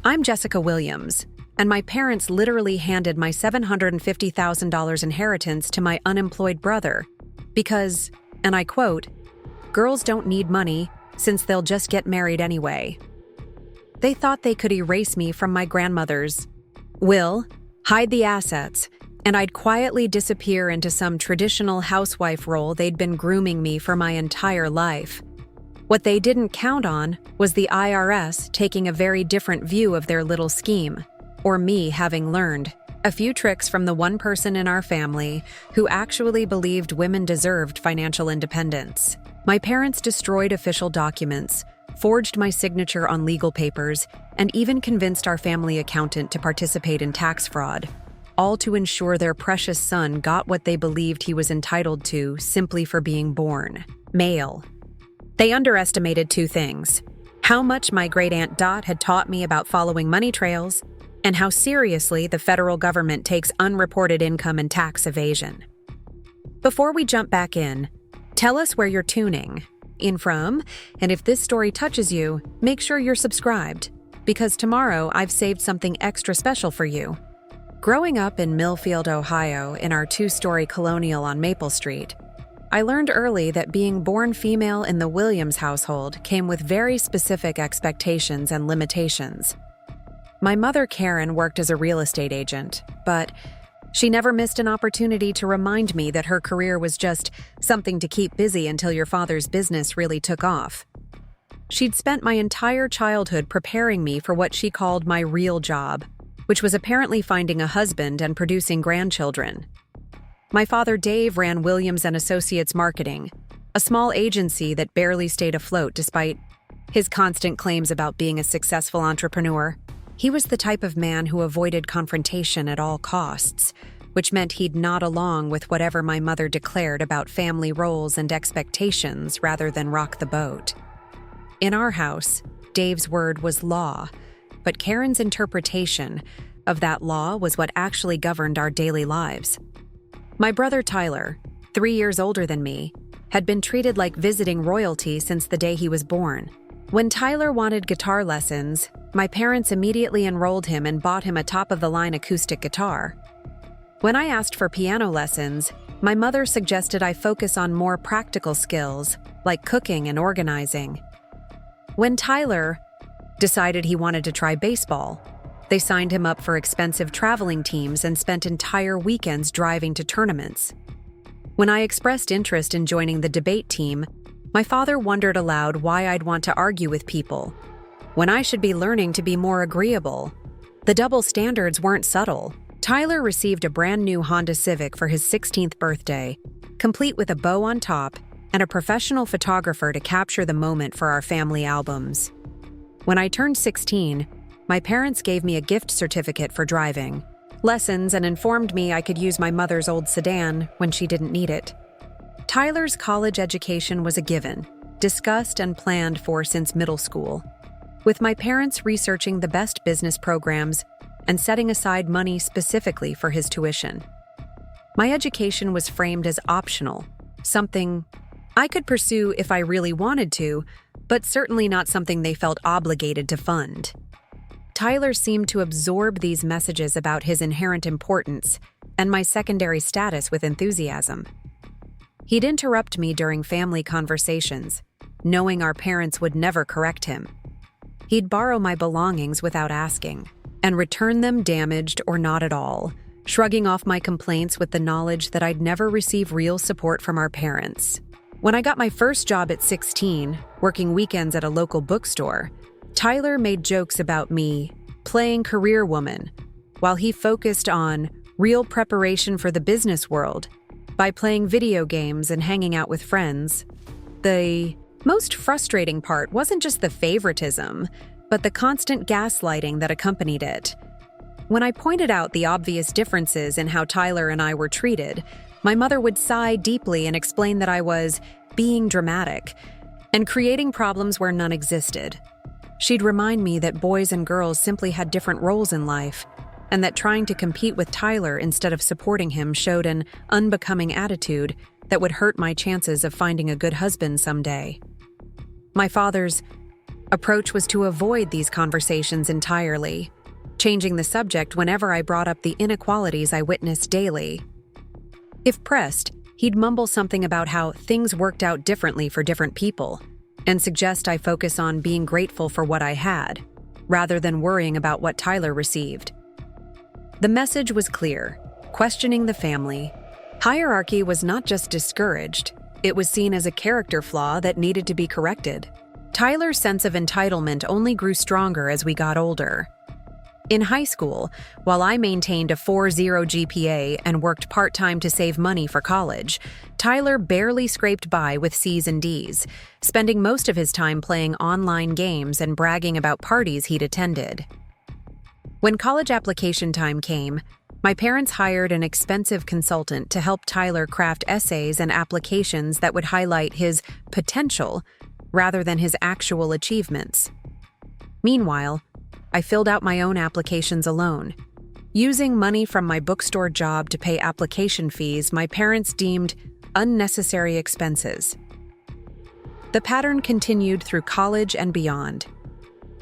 I'm Jessica Williams, and my parents literally handed my $750,000 inheritance to my unemployed brother because, and I quote, "Girls don't need money since they'll just get married anyway." They thought they could erase me from my grandmother's will, hide the assets, and I'd quietly disappear into some traditional housewife role they'd been grooming me for my entire life. What they didn't count on was the IRS taking a very different view of their little scheme, or me having learned a few tricks from the one person in our family who actually believed women deserved financial independence. My parents destroyed official documents, forged my signature on legal papers, and even convinced our family accountant to participate in tax fraud, all to ensure their precious son got what they believed he was entitled to simply for being born male. They underestimated two things: how much my great-aunt Dot had taught me about following money trails, and how seriously the federal government takes unreported income and tax evasion. Before we jump back in, tell us where you're tuning in from, and if this story touches you, make sure you're subscribed, because tomorrow I've saved something extra special for you. Growing up in Millfield, Ohio, in our two-story colonial on Maple Street, I learned early that being born female in the Williams household came with very specific expectations and limitations. My mother, Karen, worked as a real estate agent, but she never missed an opportunity to remind me that her career was just something to keep busy until your father's business really took off. She'd spent my entire childhood preparing me for what she called my real job, which was apparently finding a husband and producing grandchildren. My father, Dave, ran Williams & Associates Marketing, a small agency that barely stayed afloat despite his constant claims about being a successful entrepreneur. He was the type of man who avoided confrontation at all costs, which meant he'd nod along with whatever my mother declared about family roles and expectations rather than rock the boat. In our house, Dave's word was law, but Karen's interpretation of that law was what actually governed our daily lives. My brother Tyler, 3 years older than me, had been treated like visiting royalty since the day he was born. When Tyler wanted guitar lessons, my parents immediately enrolled him and bought him a top-of-the-line acoustic guitar. When I asked for piano lessons, my mother suggested I focus on more practical skills, like cooking and organizing. When Tyler decided he wanted to try baseball, they signed him up for expensive traveling teams and spent entire weekends driving to tournaments. When I expressed interest in joining the debate team, my father wondered aloud why I'd want to argue with people, when I should be learning to be more agreeable. The double standards weren't subtle. Tyler received a brand new Honda Civic for his 16th birthday, complete with a bow on top and a professional photographer to capture the moment for our family albums. When I turned 16, my parents gave me a gift certificate for driving lessons and informed me I could use my mother's old sedan when she didn't need it. Tyler's college education was a given, discussed and planned for since middle school, with my parents researching the best business programs and setting aside money specifically for his tuition. My education was framed as optional, something I could pursue if I really wanted to, but certainly not something they felt obligated to fund. Tyler seemed to absorb these messages about his inherent importance and my secondary status with enthusiasm. He'd interrupt me during family conversations, knowing our parents would never correct him. He'd borrow my belongings without asking, and return them damaged or not at all, shrugging off my complaints with the knowledge that I'd never receive real support from our parents. When I got my first job at 16, working weekends at a local bookstore, Tyler made jokes about me playing career woman, while he focused on real preparation for the business world by playing video games and hanging out with friends. The most frustrating part wasn't just the favoritism, but the constant gaslighting that accompanied it. When I pointed out the obvious differences in how Tyler and I were treated, my mother would sigh deeply and explain that I was being dramatic and creating problems where none existed. She'd remind me that boys and girls simply had different roles in life, and that trying to compete with Tyler instead of supporting him showed an unbecoming attitude that would hurt my chances of finding a good husband someday. My father's approach was to avoid these conversations entirely, changing the subject whenever I brought up the inequalities I witnessed daily. If pressed, he'd mumble something about how things worked out differently for different people, and suggest I focus on being grateful for what I had, rather than worrying about what Tyler received. The message was clear: questioning the family. Hierarchy was not just discouraged, it was seen as a character flaw that needed to be corrected. Tyler's sense of entitlement only grew stronger as we got older. In high school, while I maintained a 4.0 GPA and worked part-time to save money for college, Tyler barely scraped by with C's and D's, spending most of his time playing online games and bragging about parties he'd attended. When college application time came, my parents hired an expensive consultant to help Tyler craft essays and applications that would highlight his potential rather than his actual achievements. Meanwhile, I filled out my own applications alone. Using money from my bookstore job to pay application fees my parents deemed unnecessary expenses. The pattern continued through college and beyond.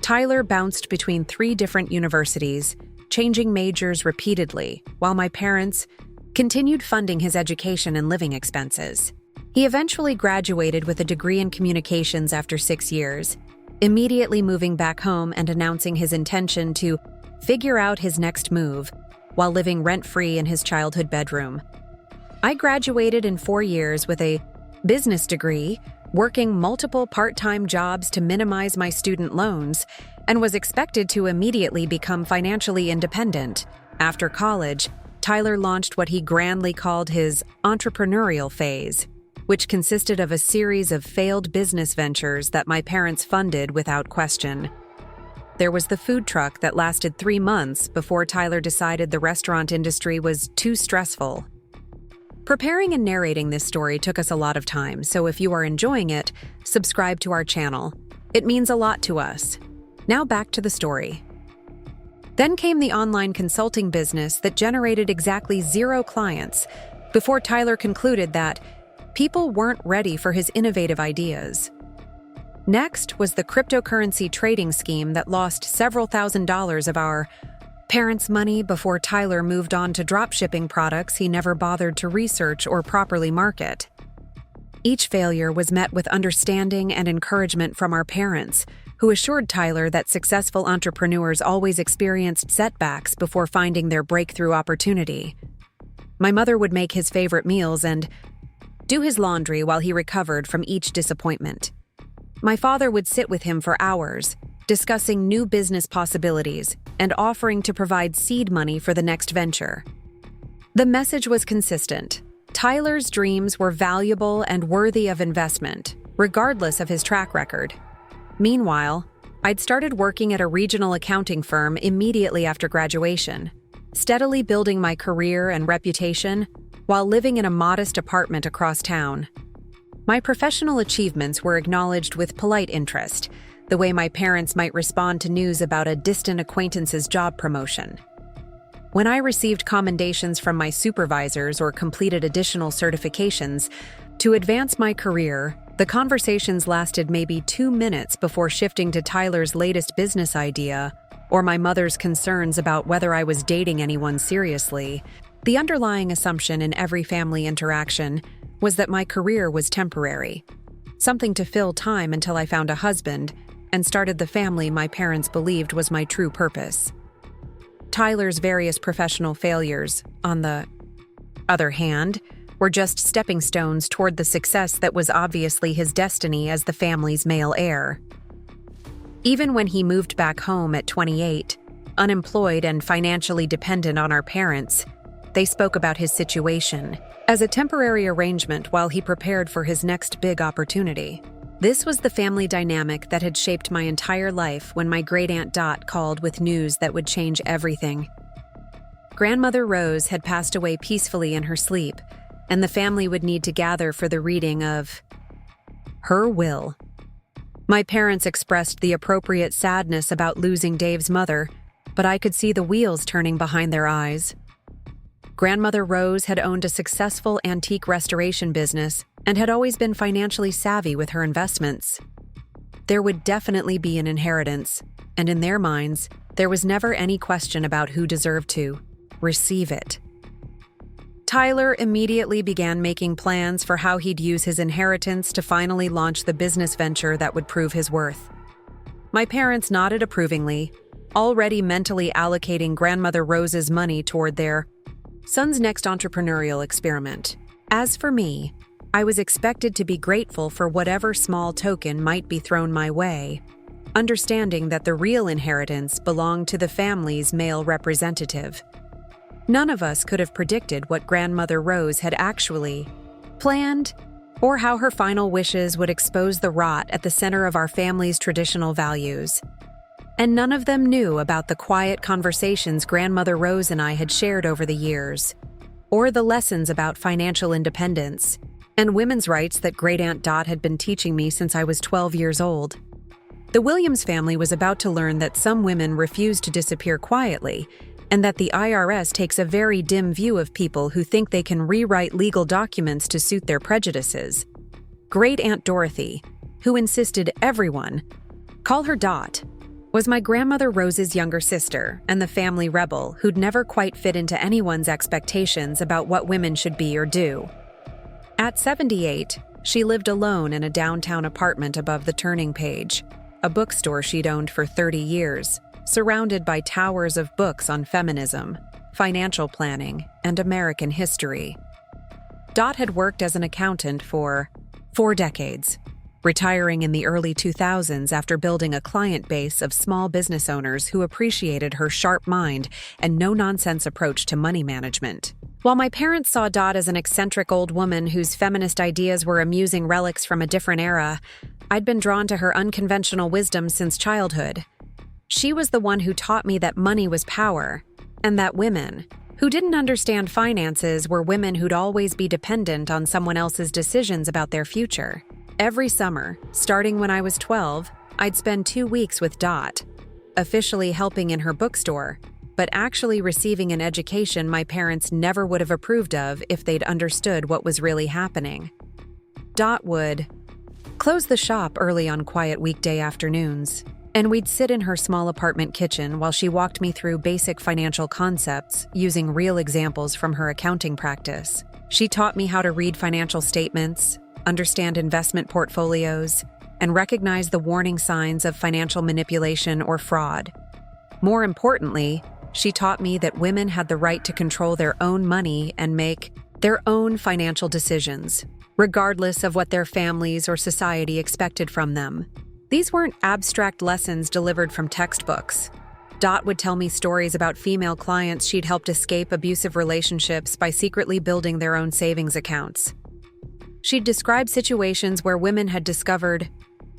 Tyler bounced between 3 different universities, changing majors repeatedly, while my parents continued funding his education and living expenses. He eventually graduated with a degree in communications after 6 years, immediately moving back home and announcing his intention to figure out his next move while living rent-free in his childhood bedroom. I graduated in 4 years with a business degree, working multiple part-time jobs to minimize my student loans, and was expected to immediately become financially independent. After college, Tyler launched what he grandly called his entrepreneurial phase, which consisted of a series of failed business ventures that my parents funded without question. There was the food truck that lasted 3 months before Tyler decided the restaurant industry was too stressful. Preparing and narrating this story took us a lot of time, so if you are enjoying it, subscribe to our channel. It means a lot to us. Now back to the story. Then came the online consulting business that generated exactly 0 clients before Tyler concluded that people weren't ready for his innovative ideas. Next was the cryptocurrency trading scheme that lost several $1,000s of our parents' money before Tyler moved on to dropshipping products he never bothered to research or properly market. Each failure was met with understanding and encouragement from our parents, who assured Tyler that successful entrepreneurs always experienced setbacks before finding their breakthrough opportunity. My mother would make his favorite meals and do his laundry while he recovered from each disappointment. My father would sit with him for hours, discussing new business possibilities and offering to provide seed money for the next venture. The message was consistent. Tyler's dreams were valuable and worthy of investment, regardless of his track record. Meanwhile, I'd started working at a regional accounting firm immediately after graduation, steadily building my career and reputation while living in a modest apartment across town. My professional achievements were acknowledged with polite interest, the way my parents might respond to news about a distant acquaintance's job promotion. When I received commendations from my supervisors or completed additional certifications to advance my career, the conversations lasted maybe 2 minutes before shifting to Tyler's latest business idea or my mother's concerns about whether I was dating anyone seriously. The underlying assumption in every family interaction was that my career was temporary, something to fill time until I found a husband and started the family my parents believed was my true purpose. Tyler's various professional failures, on the other hand, were just stepping stones toward the success that was obviously his destiny as the family's male heir. Even when he moved back home at 28, unemployed and financially dependent on our parents, they spoke about his situation as a temporary arrangement while he prepared for his next big opportunity. This was the family dynamic that had shaped my entire life when my great-aunt Dot called with news that would change everything. Grandmother Rose had passed away peacefully in her sleep, and the family would need to gather for the reading of her will. My parents expressed the appropriate sadness about losing Dave's mother, but I could see the wheels turning behind their eyes. Grandmother Rose had owned a successful antique restoration business and had always been financially savvy with her investments. There would definitely be an inheritance, and in their minds, there was never any question about who deserved to receive it. Tyler immediately began making plans for how he'd use his inheritance to finally launch the business venture that would prove his worth. My parents nodded approvingly, already mentally allocating Grandmother Rose's money toward their son's next entrepreneurial experiment. As for me, I was expected to be grateful for whatever small token might be thrown my way, understanding that the real inheritance belonged to the family's male representative. None of us could have predicted what Grandmother Rose had actually planned, or how her final wishes would expose the rot at the center of our family's traditional values. And none of them knew about the quiet conversations Grandmother Rose and I had shared over the years, or the lessons about financial independence and women's rights that Great Aunt Dot had been teaching me since I was 12 years old. The Williams family was about to learn that some women refuse to disappear quietly, and that the IRS takes a very dim view of people who think they can rewrite legal documents to suit their prejudices. Great Aunt Dorothy, who insisted everyone call her Dot, was my Grandmother Rose's younger sister and the family rebel who'd never quite fit into anyone's expectations about what women should be or do. At 78, she lived alone in a downtown apartment above the Turning Page, a bookstore she'd owned for 30 years, surrounded by towers of books on feminism, financial planning, and American history. Dot had worked as an accountant for 4 decades, retiring in the early 2000s after building a client base of small business owners who appreciated her sharp mind and no-nonsense approach to money management. While my parents saw Dot as an eccentric old woman whose feminist ideas were amusing relics from a different era, I'd been drawn to her unconventional wisdom since childhood. She was the one who taught me that money was power, and that women, who didn't understand finances, were women who'd always be dependent on someone else's decisions about their future. Every summer, starting when I was 12, I'd spend 2 weeks with Dot, officially helping in her bookstore, but actually receiving an education my parents never would have approved of if they'd understood what was really happening. Dot would close the shop early on quiet weekday afternoons, and we'd sit in her small apartment kitchen while she walked me through basic financial concepts using real examples from her accounting practice. She taught me how to read financial statements, understand investment portfolios, and recognize the warning signs of financial manipulation or fraud. More importantly, she taught me that women had the right to control their own money and make their own financial decisions, regardless of what their families or society expected from them. These weren't abstract lessons delivered from textbooks. Dot would tell me stories about female clients she'd helped escape abusive relationships by secretly building their own savings accounts. She'd describe situations where women had discovered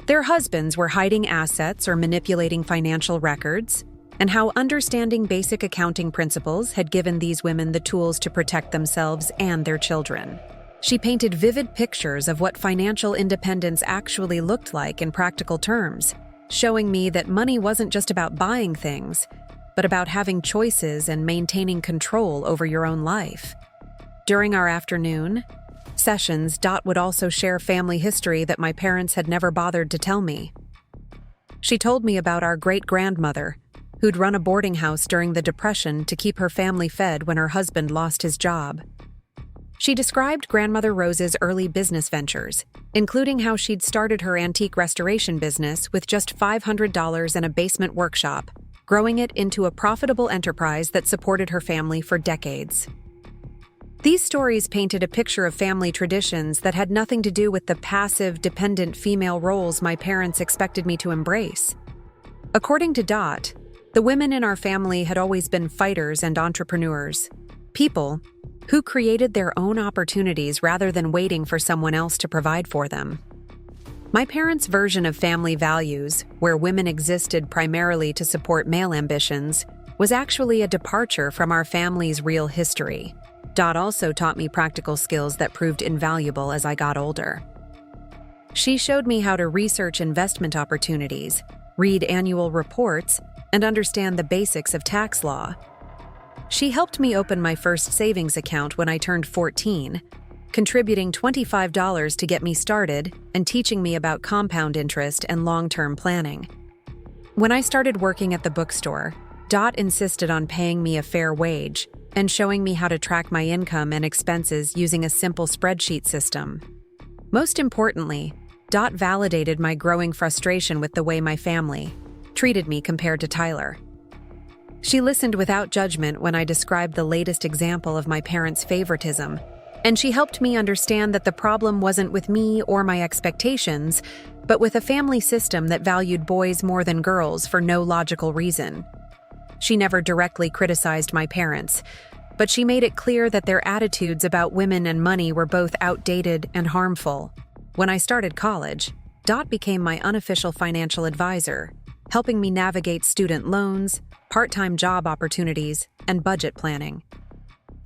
their husbands were hiding assets or manipulating financial records, and how understanding basic accounting principles had given these women the tools to protect themselves and their children. She painted vivid pictures of what financial independence actually looked like in practical terms, showing me that money wasn't just about buying things, but about having choices and maintaining control over your own life. During our afternoon sessions, Dot would also share family history that my parents had never bothered to tell me. She told me about our great-grandmother, who'd run a boarding house during the Depression to keep her family fed when her husband lost his job. She described Grandmother Rose's early business ventures, including how she'd started her antique restoration business with just $500 and a basement workshop, growing it into a profitable enterprise that supported her family for decades. These stories painted a picture of family traditions that had nothing to do with the passive, dependent female roles my parents expected me to embrace. According to Dot, the women in our family had always been fighters and entrepreneurs, people who created their own opportunities rather than waiting for someone else to provide for them. My parents' version of family values, where women existed primarily to support male ambitions, was actually a departure from our family's real history. Dot also taught me practical skills that proved invaluable as I got older. She showed me how to research investment opportunities, read annual reports, and understand the basics of tax law. She helped me open my first savings account when I turned 14, contributing $25 to get me started and teaching me about compound interest and long-term planning. When I started working at the bookstore, Dot insisted on paying me a fair wage and showing me how to track my income and expenses using a simple spreadsheet system. Most importantly, Dot validated my growing frustration with the way my family treated me compared to Tyler. She listened without judgment when I described the latest example of my parents' favoritism, and she helped me understand that the problem wasn't with me or my expectations, but with a family system that valued boys more than girls for no logical reason. She never directly criticized my parents, but she made it clear that their attitudes about women and money were both outdated and harmful. When I started college, Dot became my unofficial financial advisor, helping me navigate student loans, part-time job opportunities, and budget planning.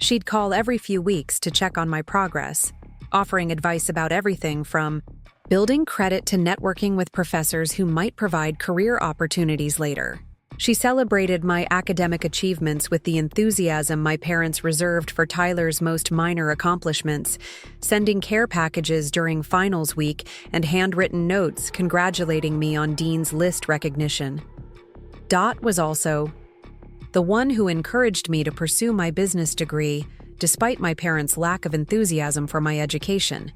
She'd call every few weeks to check on my progress, offering advice about everything from building credit to networking with professors who might provide career opportunities later. She celebrated my academic achievements with the enthusiasm my parents reserved for Tyler's most minor accomplishments, sending care packages during finals week and handwritten notes congratulating me on Dean's List recognition. Dot was also the one who encouraged me to pursue my business degree, despite my parents' lack of enthusiasm for my education.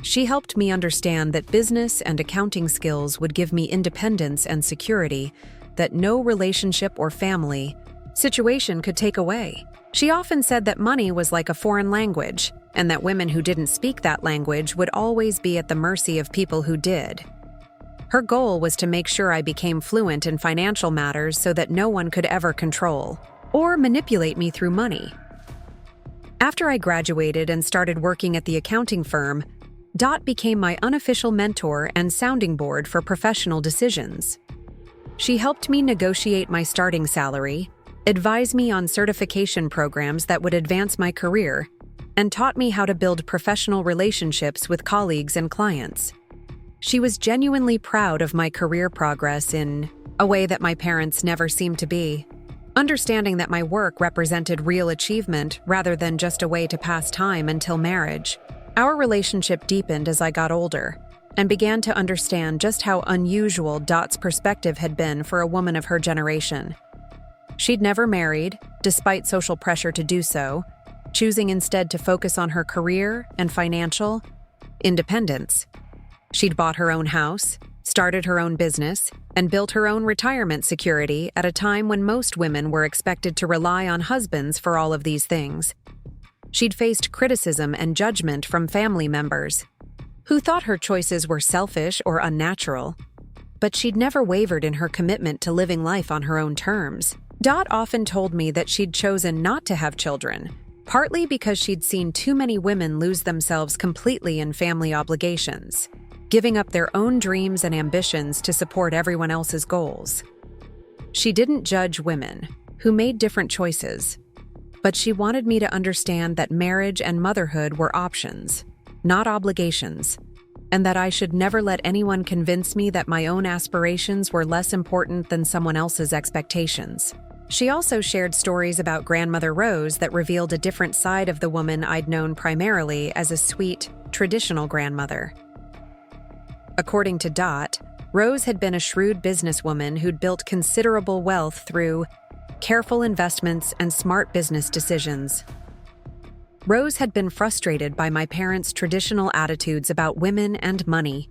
She helped me understand that business and accounting skills would give me independence and security that no relationship or family situation could take away. She often said that money was like a foreign language, and that women who didn't speak that language would always be at the mercy of people who did. Her goal was to make sure I became fluent in financial matters so that no one could ever control or manipulate me through money. After I graduated and started working at the accounting firm, Dot became my unofficial mentor and sounding board for professional decisions. She helped me negotiate my starting salary, advise me on certification programs that would advance my career, and taught me how to build professional relationships with colleagues and clients. She was genuinely proud of my career progress in a way that my parents never seemed to be, understanding that my work represented real achievement rather than just a way to pass time until marriage. Our relationship deepened as I got older and began to understand just how unusual Dot's perspective had been for a woman of her generation. She'd never married, despite social pressure to do so, choosing instead to focus on her career and financial independence. She'd bought her own house, started her own business, and built her own retirement security at a time when most women were expected to rely on husbands for all of these things. She'd faced criticism and judgment from family members, who thought her choices were selfish or unnatural, but she'd never wavered in her commitment to living life on her own terms. Dot often told me that she'd chosen not to have children, partly because she'd seen too many women lose themselves completely in family obligations, giving up their own dreams and ambitions to support everyone else's goals. She didn't judge women who made different choices, but she wanted me to understand that marriage and motherhood were options, not obligations, and that I should never let anyone convince me that my own aspirations were less important than someone else's expectations. She also shared stories about grandmother Rose that revealed a different side of the woman I'd known primarily as a sweet, traditional grandmother. According to Dot, Rose had been a shrewd businesswoman who'd built considerable wealth through careful investments and smart business decisions. Rose had been frustrated by my parents' traditional attitudes about women and money,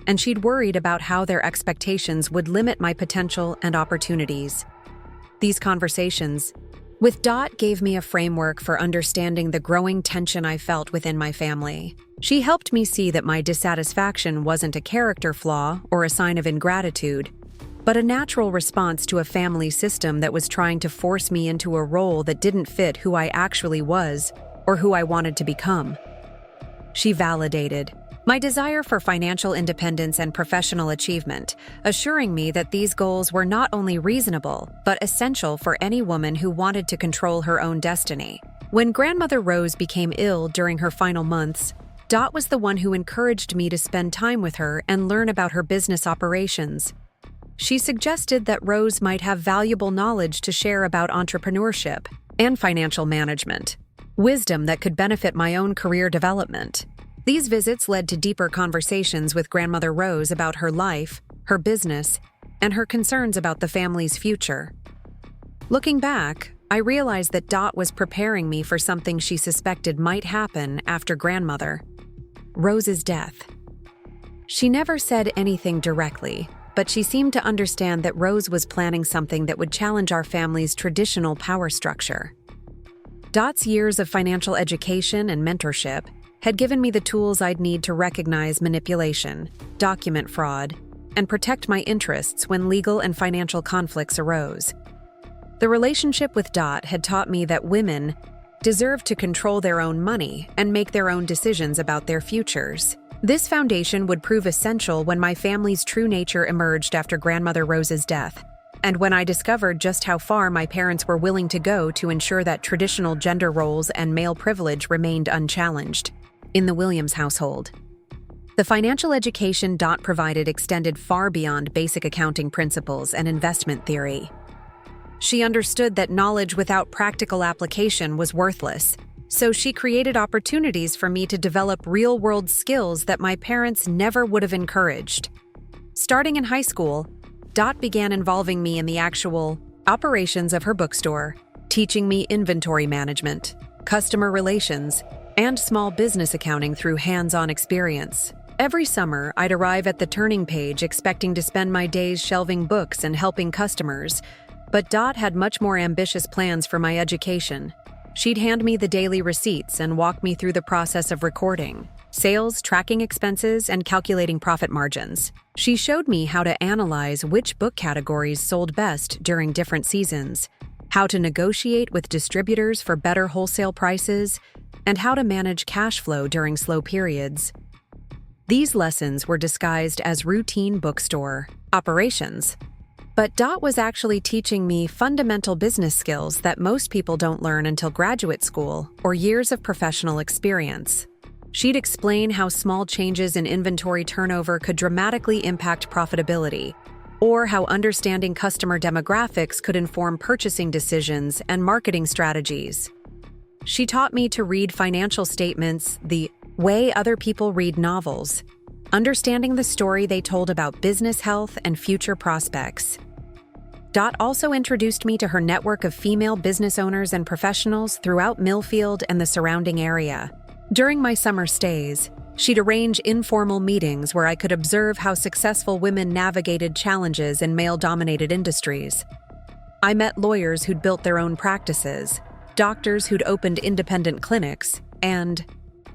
and she'd worried about how their expectations would limit my potential and opportunities. These conversations with Dot gave me a framework for understanding the growing tension I felt within my family. She helped me see that my dissatisfaction wasn't a character flaw or a sign of ingratitude, but a natural response to a family system that was trying to force me into a role that didn't fit who I actually was or who I wanted to become. She validated my desire for financial independence and professional achievement, assuring me that these goals were not only reasonable, but essential for any woman who wanted to control her own destiny. When Grandmother Rose became ill during her final months, Dot was the one who encouraged me to spend time with her and learn about her business operations. She suggested that Rose might have valuable knowledge to share about entrepreneurship and financial management. wisdom that could benefit my own career development. These visits led to deeper conversations with Grandmother Rose about her life, her business, and her concerns about the family's future. Looking back, I realized that Dot was preparing me for something she suspected might happen after Grandmother Rose's death. She never said anything directly, but she seemed to understand that Rose was planning something that would challenge our family's traditional power structure. Dot's years of financial education and mentorship had given me the tools I'd need to recognize manipulation, document fraud, and protect my interests when legal and financial conflicts arose. The relationship with Dot had taught me that women deserved to control their own money and make their own decisions about their futures. This foundation would prove essential when my family's true nature emerged after Grandmother Rose's death, and when I discovered just how far my parents were willing to go to ensure that traditional gender roles and male privilege remained unchallenged in the Williams household. The financial education Dot provided extended far beyond basic accounting principles and investment theory. She understood that knowledge without practical application was worthless, so she created opportunities for me to develop real-world skills that my parents never would have encouraged. Starting in high school, Dot began involving me in the actual operations of her bookstore, teaching me inventory management, customer relations, and small business accounting through hands-on experience. Every summer, I'd arrive at the turning page expecting to spend my days shelving books and helping customers, but Dot had much more ambitious plans for my education. She'd hand me the daily receipts and walk me through the process of recording sales, tracking expenses, and calculating profit margins. She showed me how to analyze which book categories sold best during different seasons, how to negotiate with distributors for better wholesale prices, and how to manage cash flow during slow periods. These lessons were disguised as routine bookstore operations. But Dot was actually teaching me fundamental business skills that most people don't learn until graduate school or years of professional experience. She'd explain how small changes in inventory turnover could dramatically impact profitability, or how understanding customer demographics could inform purchasing decisions and marketing strategies. She taught me to read financial statements the way other people read novels, understanding the story they told about business health and future prospects. Dot also introduced me to her network of female business owners and professionals throughout Millfield and the surrounding area. During my summer stays, she'd arrange informal meetings where I could observe how successful women navigated challenges in male-dominated industries. I met lawyers who'd built their own practices, doctors who'd opened independent clinics, and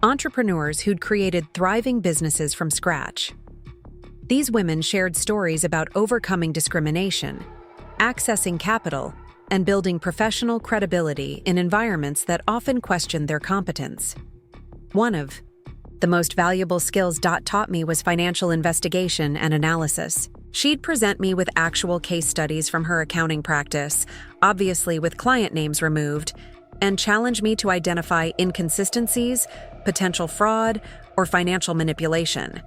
entrepreneurs who'd created thriving businesses from scratch. These women shared stories about overcoming discrimination, accessing capital, and building professional credibility in environments that often questioned their competence. One of the most valuable skills Dot taught me was financial investigation and analysis. She'd present me with actual case studies from her accounting practice, obviously with client names removed, and challenge me to identify inconsistencies, potential fraud, or financial manipulation.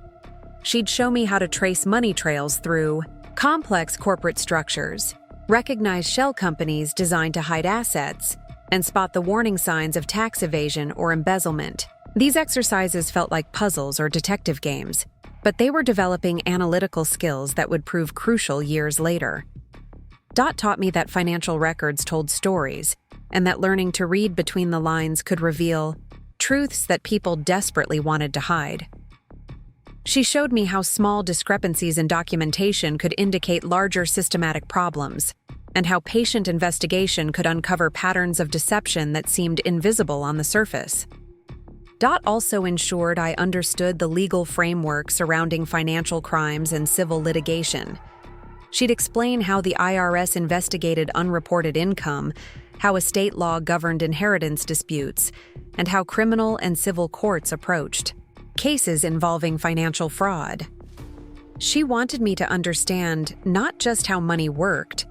She'd show me how to trace money trails through complex corporate structures, recognize shell companies designed to hide assets, and spot the warning signs of tax evasion or embezzlement. These exercises felt like puzzles or detective games, but they were developing analytical skills that would prove crucial years later. Dot taught me that financial records told stories, and that learning to read between the lines could reveal truths that people desperately wanted to hide. She showed me how small discrepancies in documentation could indicate larger systematic problems, and how patient investigation could uncover patterns of deception that seemed invisible on the surface. Dot also ensured I understood the legal framework surrounding financial crimes and civil litigation. She'd explain how the IRS investigated unreported income, how estate law governed inheritance disputes, and how criminal and civil courts approached cases involving financial fraud. She wanted me to understand not just how money worked,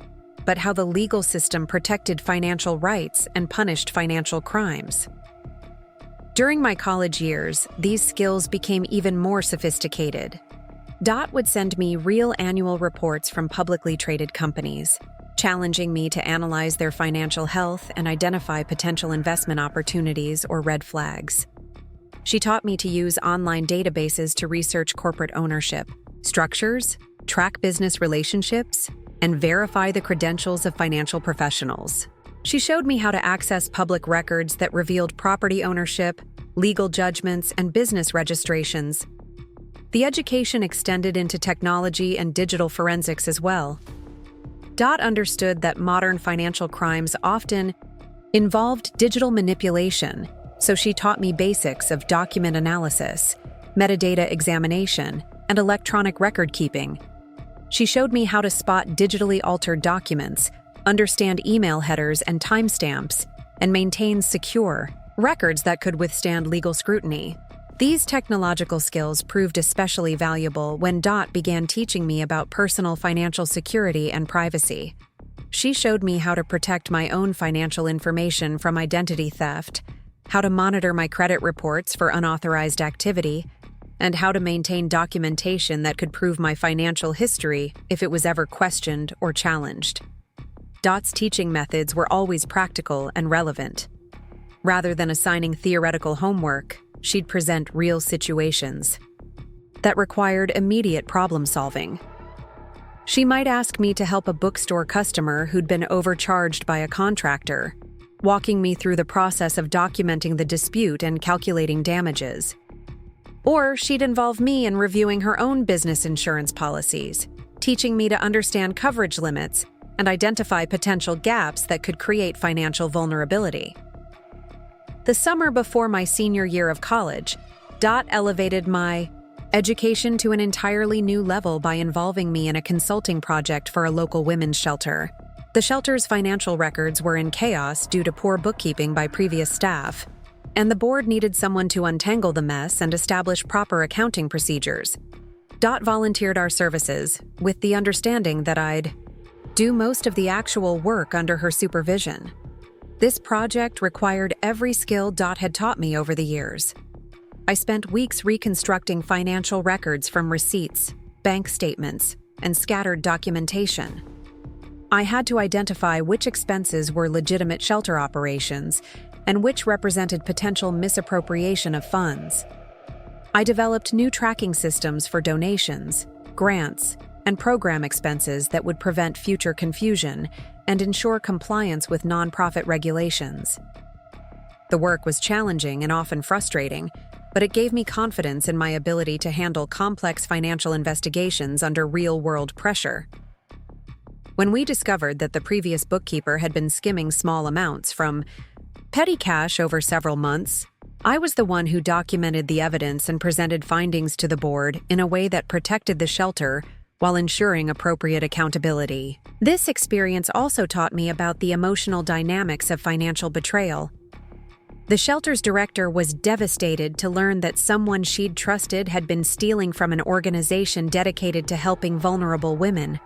but how the legal system protected financial rights and punished financial crimes. During my college years, these skills became even more sophisticated. Dot would send me real annual reports from publicly traded companies, challenging me to analyze their financial health and identify potential investment opportunities or red flags. She taught me to use online databases to research corporate ownership, structures, track business relationships, and verify the credentials of financial professionals. She showed me how to access public records that revealed property ownership, legal judgments, and business registrations. The education extended into technology and digital forensics as well. Dot understood that modern financial crimes often involved digital manipulation, so she taught me basics of document analysis, metadata examination, and electronic record keeping. She showed me how to spot digitally altered documents, understand email headers and timestamps, and maintain secure records that could withstand legal scrutiny. These technological skills proved especially valuable when Dot began teaching me about personal financial security and privacy. She showed me how to protect my own financial information from identity theft, how to monitor my credit reports for unauthorized activity, and how to maintain documentation that could prove my financial history if it was ever questioned or challenged. Dot's teaching methods were always practical and relevant. Rather than assigning theoretical homework, she'd present real situations that required immediate problem-solving. She might ask me to help a bookstore customer who'd been overcharged by a contractor, walking me through the process of documenting the dispute and calculating damages. Or she'd involve me in reviewing her own business insurance policies, teaching me to understand coverage limits and identify potential gaps that could create financial vulnerability. The summer before my senior year of college, Dot elevated my education to an entirely new level by involving me in a consulting project for a local women's shelter. The shelter's financial records were in chaos due to poor bookkeeping by previous staff, and the board needed someone to untangle the mess and establish proper accounting procedures. Dot volunteered our services, with the understanding that I'd do most of the actual work under her supervision. This project required every skill Dot had taught me over the years. I spent weeks reconstructing financial records from receipts, bank statements, and scattered documentation. I had to identify which expenses were legitimate shelter operations and which represented potential misappropriation of funds. I developed new tracking systems for donations, grants, and program expenses that would prevent future confusion and ensure compliance with nonprofit regulations. The work was challenging and often frustrating, but it gave me confidence in my ability to handle complex financial investigations under real-world pressure. When we discovered that the previous bookkeeper had been skimming small amounts from petty cash over several months, I was the one who documented the evidence and presented findings to the board in a way that protected the shelter while ensuring appropriate accountability. This experience also taught me about the emotional dynamics of financial betrayal. The shelter's director was devastated to learn that someone she'd trusted had been stealing from an organization dedicated to helping vulnerable women.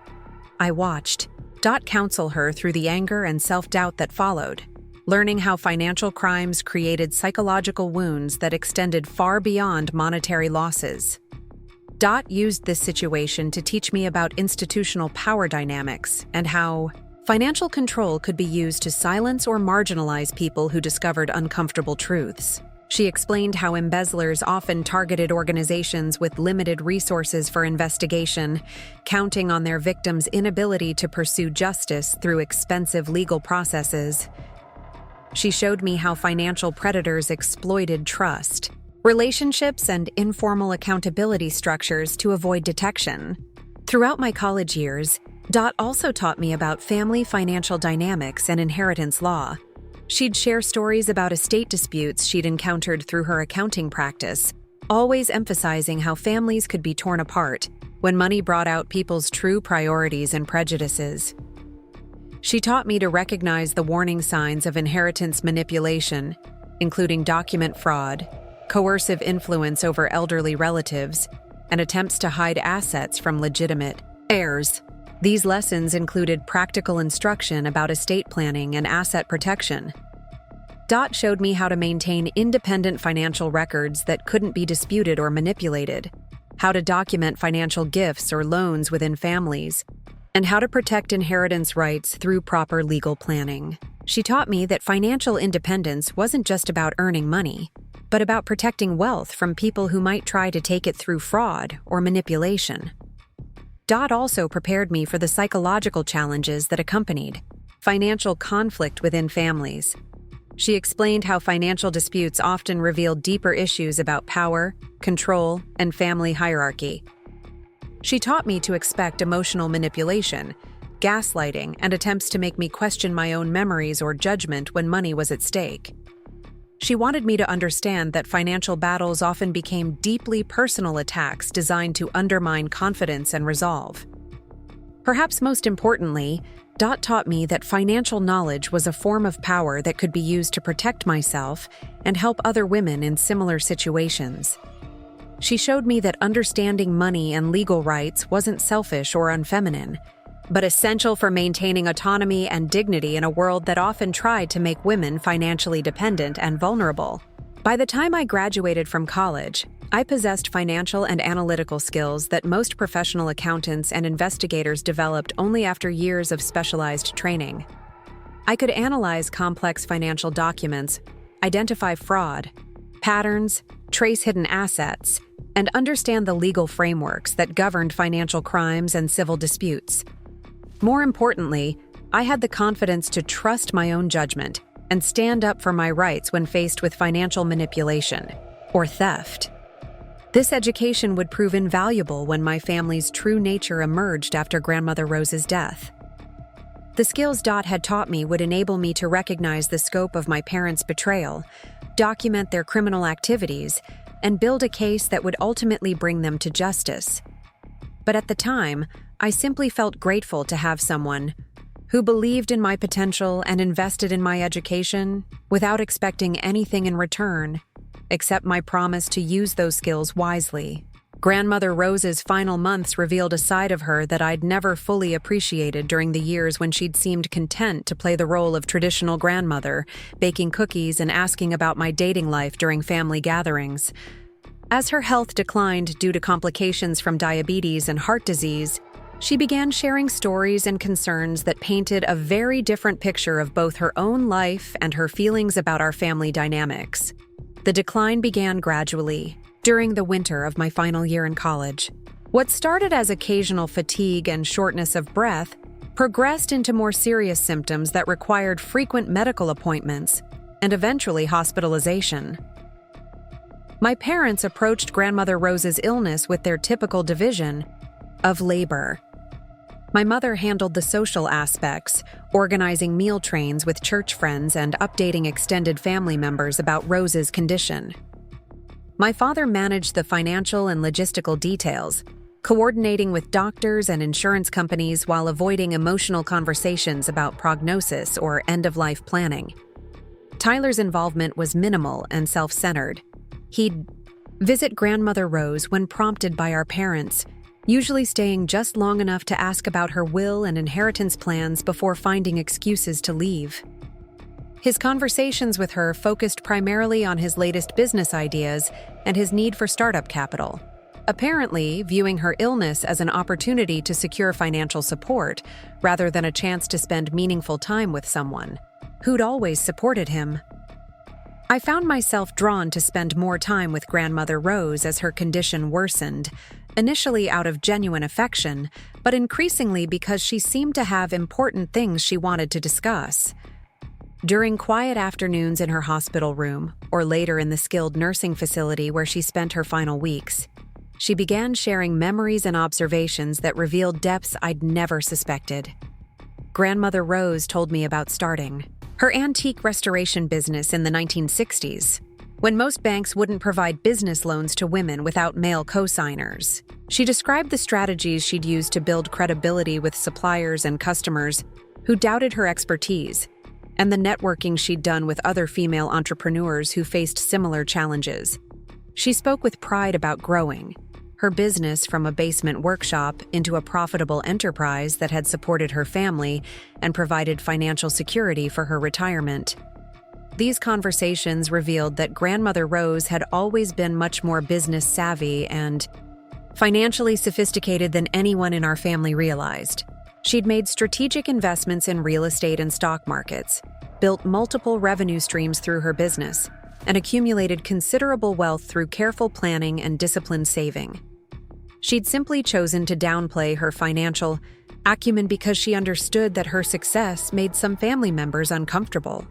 I watched Dot counsel her through the anger and self-doubt that followed, learning how financial crimes created psychological wounds that extended far beyond monetary losses. Dot used this situation to teach me about institutional power dynamics and how financial control could be used to silence or marginalize people who discovered uncomfortable truths. She explained how embezzlers often targeted organizations with limited resources for investigation, counting on their victims' inability to pursue justice through expensive legal processes. She showed me how financial predators exploited trust, relationships, and informal accountability structures to avoid detection. Throughout my college years, Dot also taught me about family financial dynamics and inheritance law. She'd share stories about estate disputes she'd encountered through her accounting practice, always emphasizing how families could be torn apart when money brought out people's true priorities and prejudices. She taught me to recognize the warning signs of inheritance manipulation, including document fraud, coercive influence over elderly relatives, and attempts to hide assets from legitimate heirs. These lessons included practical instruction about estate planning and asset protection. Dot showed me how to maintain independent financial records that couldn't be disputed or manipulated, how to document financial gifts or loans within families, and how to protect inheritance rights through proper legal planning. She taught me that financial independence wasn't just about earning money, but about protecting wealth from people who might try to take it through fraud or manipulation. Dot also prepared me for the psychological challenges that accompanied financial conflict within families. She explained how financial disputes often reveal deeper issues about power, control, and family hierarchy. She taught me to expect emotional manipulation, gaslighting, and attempts to make me question my own memories or judgment when money was at stake. She wanted me to understand that financial battles often became deeply personal attacks designed to undermine confidence and resolve. Perhaps most importantly, Dot taught me that financial knowledge was a form of power that could be used to protect myself and help other women in similar situations. She showed me that understanding money and legal rights wasn't selfish or unfeminine, but essential for maintaining autonomy and dignity in a world that often tried to make women financially dependent and vulnerable. By the time I graduated from college, I possessed financial and analytical skills that most professional accountants and investigators developed only after years of specialized training. I could analyze complex financial documents, identify fraud, patterns, trace hidden assets, and understand the legal frameworks that governed financial crimes and civil disputes. More importantly, I had the confidence to trust my own judgment and stand up for my rights when faced with financial manipulation or theft. This education would prove invaluable when my family's true nature emerged after Grandmother Rose's death. The skills Dot had taught me would enable me to recognize the scope of my parents' betrayal, document their criminal activities, and build a case that would ultimately bring them to justice. But at the time, I simply felt grateful to have someone who believed in my potential and invested in my education without expecting anything in return, except my promise to use those skills wisely. Grandmother Rose's final months revealed a side of her that I'd never fully appreciated during the years when she'd seemed content to play the role of traditional grandmother, baking cookies and asking about my dating life during family gatherings. As her health declined due to complications from diabetes and heart disease, she began sharing stories and concerns that painted a very different picture of both her own life and her feelings about our family dynamics. The decline began gradually, during the winter of my final year in college. What started as occasional fatigue and shortness of breath progressed into more serious symptoms that required frequent medical appointments and eventually hospitalization. My parents approached Grandmother Rose's illness with their typical division of labor. My mother handled the social aspects, organizing meal trains with church friends and updating extended family members about Rose's condition. My father managed the financial and logistical details, coordinating with doctors and insurance companies while avoiding emotional conversations about prognosis or end-of-life planning. Tyler's involvement was minimal and self-centered. He'd visit Grandmother Rose when prompted by our parents, usually staying just long enough to ask about her will and inheritance plans before finding excuses to leave. His conversations with her focused primarily on his latest business ideas and his need for startup capital, apparently viewing her illness as an opportunity to secure financial support rather than a chance to spend meaningful time with someone who'd always supported him. I found myself drawn to spend more time with Grandmother Rose as her condition worsened, initially out of genuine affection, but increasingly because she seemed to have important things she wanted to discuss. During quiet afternoons in her hospital room, or later in the skilled nursing facility where she spent her final weeks, she began sharing memories and observations that revealed depths I'd never suspected. Grandmother Rose told me about starting her antique restoration business in the 1960s, when most banks wouldn't provide business loans to women without male co-signers. She described the strategies she'd used to build credibility with suppliers and customers who doubted her expertise, and the networking she'd done with other female entrepreneurs who faced similar challenges. She spoke with pride about growing her business from a basement workshop into a profitable enterprise that had supported her family and provided financial security for her retirement. These conversations revealed that Grandmother Rose had always been much more business savvy and financially sophisticated than anyone in our family realized. She'd made strategic investments in real estate and stock markets, built multiple revenue streams through her business, and accumulated considerable wealth through careful planning and disciplined saving. She'd simply chosen to downplay her financial acumen because she understood that her success made some family members uncomfortable.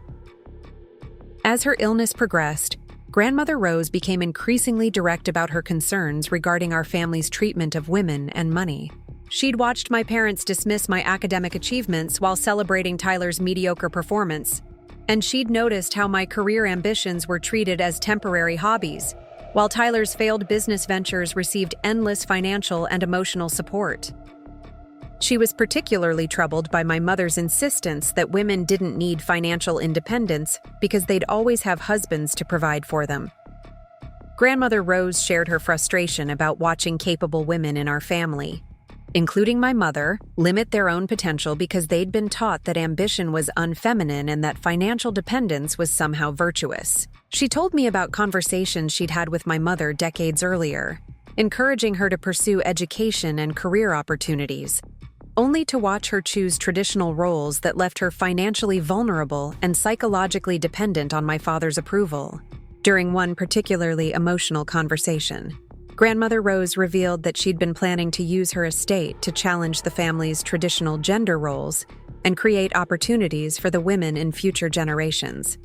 As her illness progressed, Grandmother Rose became increasingly direct about her concerns regarding our family's treatment of women and money. She'd watched my parents dismiss my academic achievements while celebrating Tyler's mediocre performance, and she'd noticed how my career ambitions were treated as temporary hobbies, while Tyler's failed business ventures received endless financial and emotional support. She was particularly troubled by my mother's insistence that women didn't need financial independence because they'd always have husbands to provide for them. Grandmother Rose shared her frustration about watching capable women in our family, including my mother, limit their own potential because they'd been taught that ambition was unfeminine and that financial dependence was somehow virtuous. She told me about conversations she'd had with my mother decades earlier, encouraging her to pursue education and career opportunities, only to watch her choose traditional roles that left her financially vulnerable and psychologically dependent on my father's approval. During one particularly emotional conversation, Grandmother Rose revealed that she'd been planning to use her estate to challenge the family's traditional gender roles and create opportunities for the women in future generations.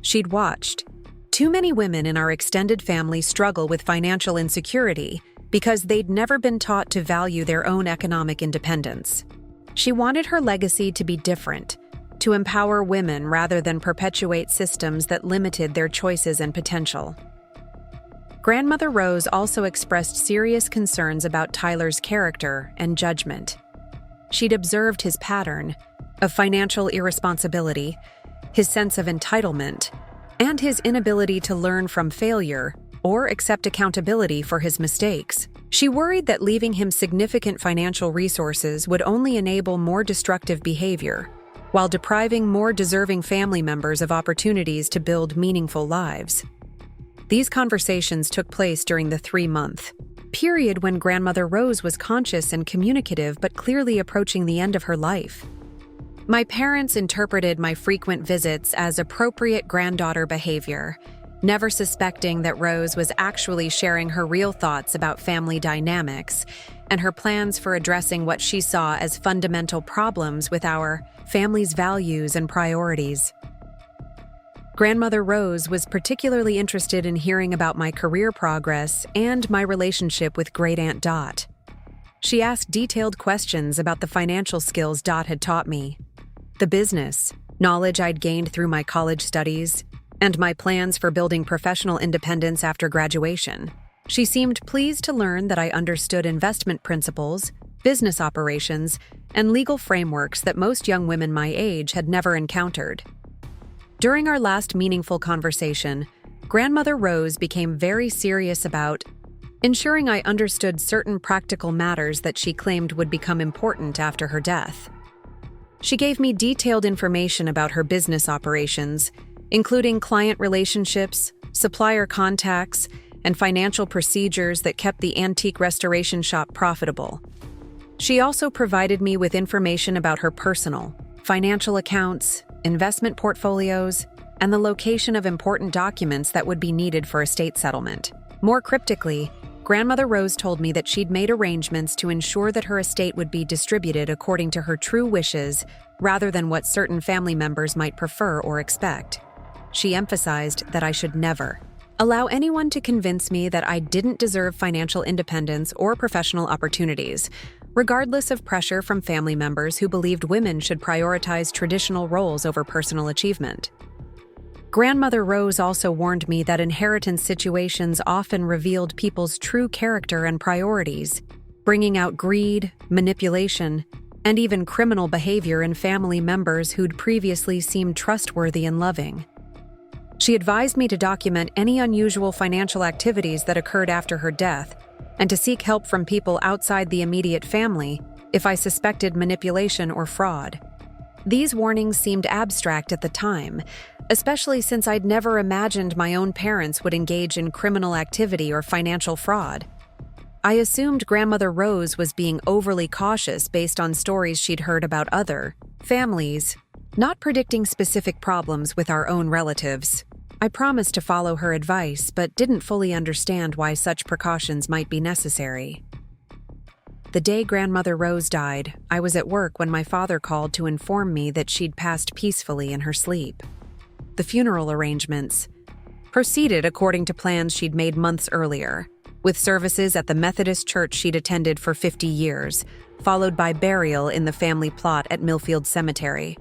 She'd watched too many women in our extended family struggle with financial insecurity because they'd never been taught to value their own economic independence. She wanted her legacy to be different, to empower women rather than perpetuate systems that limited their choices and potential. Grandmother Rose also expressed serious concerns about Tyler's character and judgment. She'd observed his pattern of financial irresponsibility, his sense of entitlement, and his inability to learn from failure or accept accountability for his mistakes. She worried that leaving him significant financial resources would only enable more destructive behavior, while depriving more deserving family members of opportunities to build meaningful lives. These conversations took place during the 3-month period when Grandmother Rose was conscious and communicative but clearly approaching the end of her life. My parents interpreted my frequent visits as appropriate granddaughter behavior, never suspecting that Rose was actually sharing her real thoughts about family dynamics and her plans for addressing what she saw as fundamental problems with our family's values and priorities. Grandmother Rose was particularly interested in hearing about my career progress and my relationship with Great Aunt Dot. She asked detailed questions about the financial skills Dot had taught me, the business knowledge I'd gained through my college studies, and my plans for building professional independence after graduation. She seemed pleased to learn that I understood investment principles, business operations, and legal frameworks that most young women my age had never encountered. During our last meaningful conversation, Grandmother Rose became very serious about ensuring I understood certain practical matters that she claimed would become important after her death. She gave me detailed information about her business operations, including client relationships, supplier contacts, and financial procedures that kept the antique restoration shop profitable. She also provided me with information about her personal, financial accounts, investment portfolios, and the location of important documents that would be needed for estate settlement. More cryptically, Grandmother Rose told me that she'd made arrangements to ensure that her estate would be distributed according to her true wishes rather than what certain family members might prefer or expect. She emphasized that I should never allow anyone to convince me that I didn't deserve financial independence or professional opportunities, regardless of pressure from family members who believed women should prioritize traditional roles over personal achievement. Grandmother Rose also warned me that inheritance situations often revealed people's true character and priorities, bringing out greed, manipulation, and even criminal behavior in family members who'd previously seemed trustworthy and loving. She advised me to document any unusual financial activities that occurred after her death, and to seek help from people outside the immediate family if I suspected manipulation or fraud. These warnings seemed abstract at the time, especially since I'd never imagined my own parents would engage in criminal activity or financial fraud. I assumed Grandmother Rose was being overly cautious based on stories she'd heard about other families, not predicting specific problems with our own relatives. I promised to follow her advice, but didn't fully understand why such precautions might be necessary. The day Grandmother Rose died, I was at work when my father called to inform me that she'd passed peacefully in her sleep. The funeral arrangements proceeded according to plans she'd made months earlier, with services at the Methodist church she'd attended for 50 years, followed by burial in the family plot at Millfield Cemetery.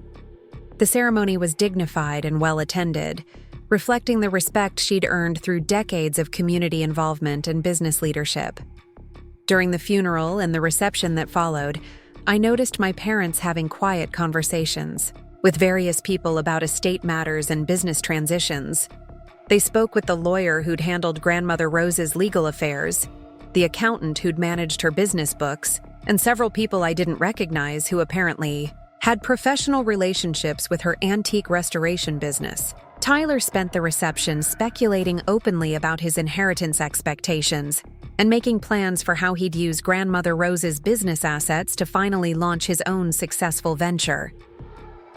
The ceremony was dignified and well-attended, reflecting the respect she'd earned through decades of community involvement and business leadership. During the funeral and the reception that followed, I noticed my parents having quiet conversations with various people about estate matters and business transitions. They spoke with the lawyer who'd handled Grandmother Rose's legal affairs, the accountant who'd managed her business books, and several people I didn't recognize who apparently had professional relationships with her antique restoration business. Tyler spent the reception speculating openly about his inheritance expectations and making plans for how he'd use Grandmother Rose's business assets to finally launch his own successful venture.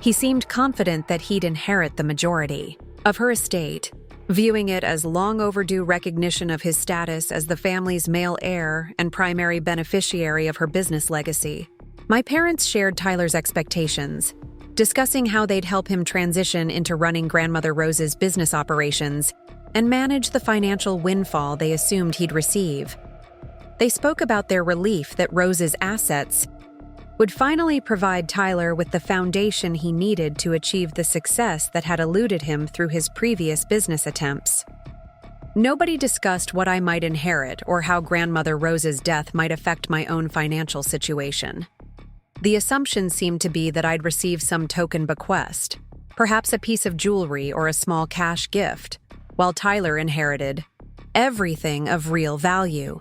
He seemed confident that he'd inherit the majority of her estate, viewing it as long overdue recognition of his status as the family's male heir and primary beneficiary of her business legacy. My parents shared Tyler's expectations, discussing how they'd help him transition into running Grandmother Rose's business operations and manage the financial windfall they assumed he'd receive. They spoke about their relief that Rose's assets would finally provide Tyler with the foundation he needed to achieve the success that had eluded him through his previous business attempts. Nobody discussed what I might inherit or how Grandmother Rose's death might affect my own financial situation. The assumption seemed to be that I'd receive some token bequest, perhaps a piece of jewelry or a small cash gift, while Tyler inherited everything of real value.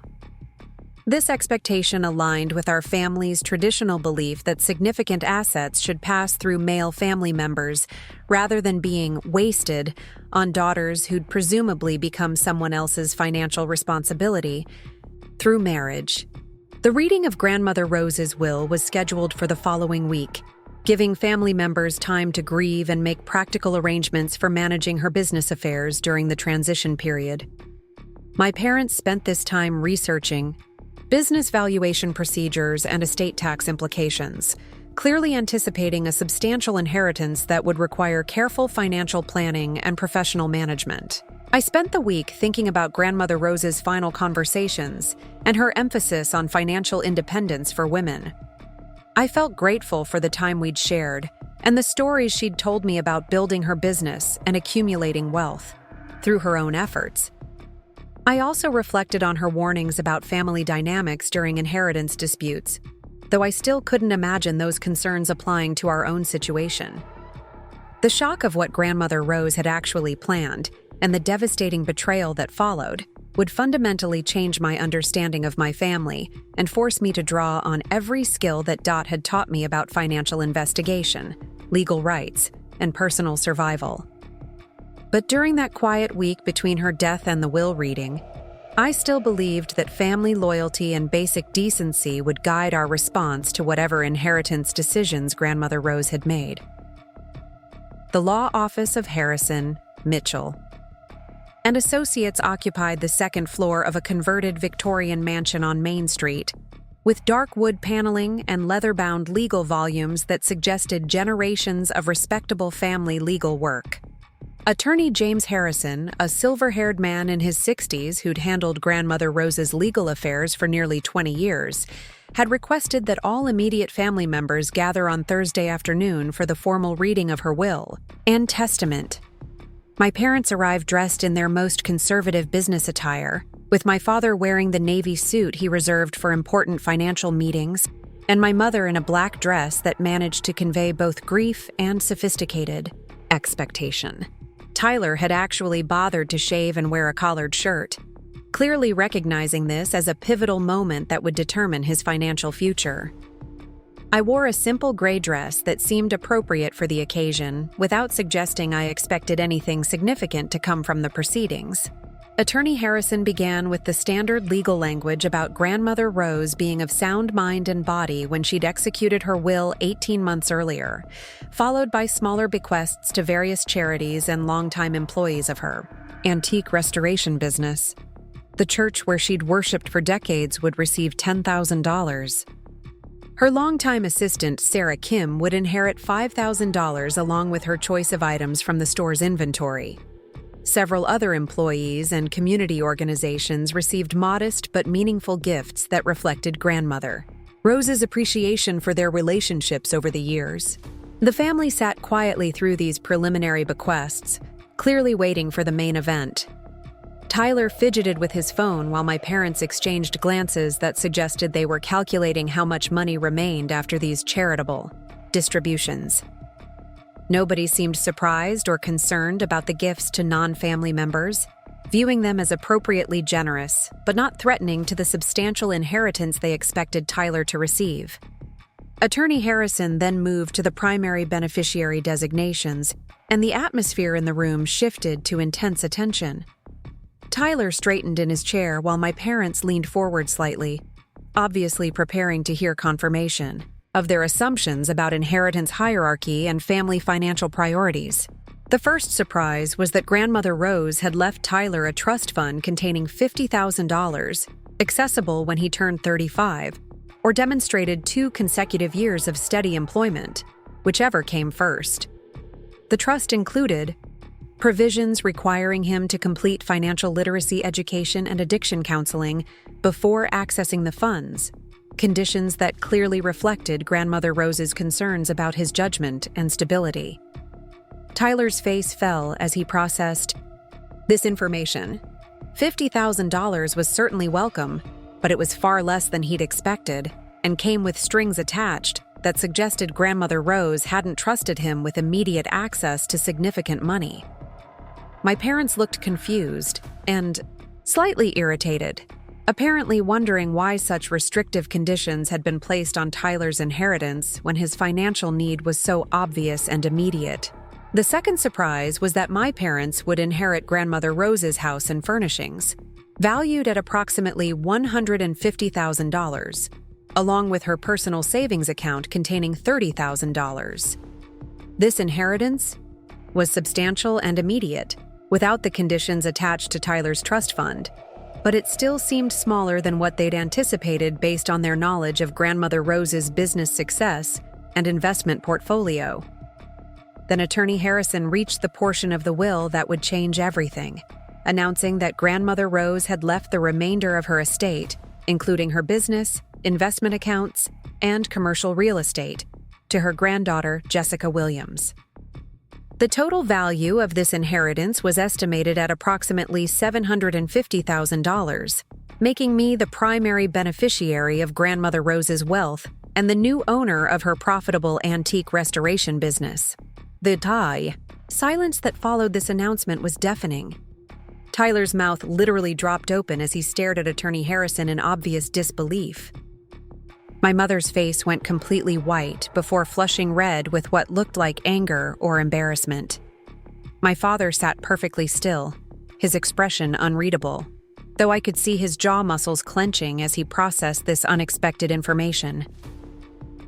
This expectation aligned with our family's traditional belief that significant assets should pass through male family members rather than being wasted on daughters who'd presumably become someone else's financial responsibility through marriage. The reading of Grandmother Rose's will was scheduled for the following week, giving family members time to grieve and make practical arrangements for managing her business affairs during the transition period. My parents spent this time researching business valuation procedures and estate tax implications, clearly anticipating a substantial inheritance that would require careful financial planning and professional management. I spent the week thinking about Grandmother Rose's final conversations and her emphasis on financial independence for women. I felt grateful for the time we'd shared and the stories she'd told me about building her business and accumulating wealth through her own efforts. I also reflected on her warnings about family dynamics during inheritance disputes, though I still couldn't imagine those concerns applying to our own situation. The shock of what Grandmother Rose had actually planned and the devastating betrayal that followed would fundamentally change my understanding of my family and force me to draw on every skill that Dot had taught me about financial investigation, legal rights, and personal survival. But during that quiet week between her death and the will reading, I still believed that family loyalty and basic decency would guide our response to whatever inheritance decisions Grandmother Rose had made. The law office of Harrison, Mitchell, and Associates occupied the second floor of a converted Victorian mansion on Main Street, with dark wood paneling and leather-bound legal volumes that suggested generations of respectable family legal work. Attorney James Harrison, a silver-haired man in his 60s who'd handled Grandmother Rose's legal affairs for nearly 20 years, had requested that all immediate family members gather on Thursday afternoon for the formal reading of her will and testament. My parents arrived dressed in their most conservative business attire, with my father wearing the navy suit he reserved for important financial meetings, and my mother in a black dress that managed to convey both grief and sophisticated expectation. Tyler had actually bothered to shave and wear a collared shirt, clearly recognizing this as a pivotal moment that would determine his financial future. I wore a simple gray dress that seemed appropriate for the occasion, without suggesting I expected anything significant to come from the proceedings. Attorney Harrison began with the standard legal language about grandmother Rose being of sound mind and body when she'd executed her will 18 months earlier, followed by smaller bequests to various charities and longtime employees of her antique restoration business. The church where she'd worshipped for decades would receive $10,000. Her longtime assistant, Sarah Kim, would inherit $5,000 along with her choice of items from the store's inventory. Several other employees and community organizations received modest but meaningful gifts that reflected grandmother Rose's appreciation for their relationships over the years. The family sat quietly through these preliminary bequests, clearly waiting for the main event. Tyler fidgeted with his phone while my parents exchanged glances that suggested they were calculating how much money remained after these charitable distributions. Nobody seemed surprised or concerned about the gifts to non-family members, viewing them as appropriately generous, but not threatening to the substantial inheritance they expected Tyler to receive. Attorney Harrison then moved to the primary beneficiary designations, and the atmosphere in the room shifted to intense attention. Tyler straightened in his chair while my parents leaned forward slightly, obviously preparing to hear confirmation of their assumptions about inheritance hierarchy and family financial priorities. The first surprise was that Grandmother Rose had left Tyler a trust fund containing $50,000, accessible when he turned 35, or demonstrated 2 consecutive years of steady employment, whichever came first. The trust included provisions requiring him to complete financial literacy education and addiction counseling before accessing the funds, conditions that clearly reflected Grandmother Rose's concerns about his judgment and stability. Tyler's face fell as he processed this information. $50,000 was certainly welcome, but it was far less than he'd expected and came with strings attached that suggested Grandmother Rose hadn't trusted him with immediate access to significant money. My parents looked confused and slightly irritated, apparently wondering why such restrictive conditions had been placed on Tyler's inheritance when his financial need was so obvious and immediate. The second surprise was that my parents would inherit Grandmother Rose's house and furnishings, valued at approximately $150,000, along with her personal savings account containing $30,000. This inheritance was substantial and immediate, without the conditions attached to Tyler's trust fund, but it still seemed smaller than what they'd anticipated based on their knowledge of Grandmother Rose's business success and investment portfolio. Then Attorney Harrison reached the portion of the will that would change everything, announcing that Grandmother Rose had left the remainder of her estate, including her business, investment accounts, and commercial real estate, to her granddaughter, Jessica Williams. The total value of this inheritance was estimated at approximately $750,000, making me the primary beneficiary of Grandmother Rose's wealth and the new owner of her profitable antique restoration business. The silence that followed this announcement was deafening. Tyler's mouth literally dropped open as he stared at Attorney Harrison in obvious disbelief. My mother's face went completely white before flushing red with what looked like anger or embarrassment. My father sat perfectly still, his expression unreadable, though I could see his jaw muscles clenching as he processed this unexpected information.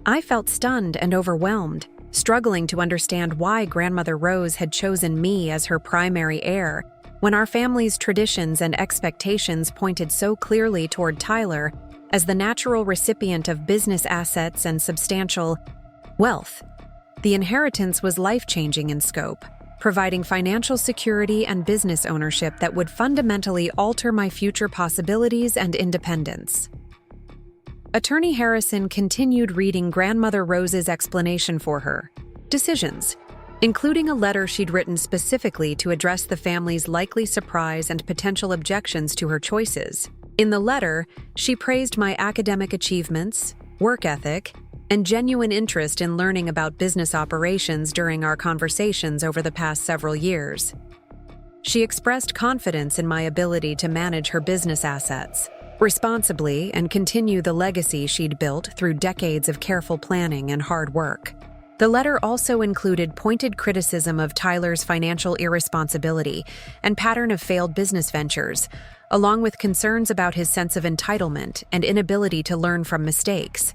I felt stunned and overwhelmed, struggling to understand why Grandmother Rose had chosen me as her primary heir, when our family's traditions and expectations pointed so clearly toward Tyler as the natural recipient of business assets and substantial wealth. The inheritance was life-changing in scope, providing financial security and business ownership that would fundamentally alter my future possibilities and independence. Attorney Harrison continued reading Grandmother Rose's explanation for her decisions, including a letter she'd written specifically to address the family's likely surprise and potential objections to her choices. In the letter, she praised my academic achievements, work ethic, and genuine interest in learning about business operations during our conversations over the past several years. She expressed confidence in my ability to manage her business assets responsibly and continue the legacy she'd built through decades of careful planning and hard work. The letter also included pointed criticism of Tyler's financial irresponsibility and pattern of failed business ventures, along with concerns about his sense of entitlement and inability to learn from mistakes.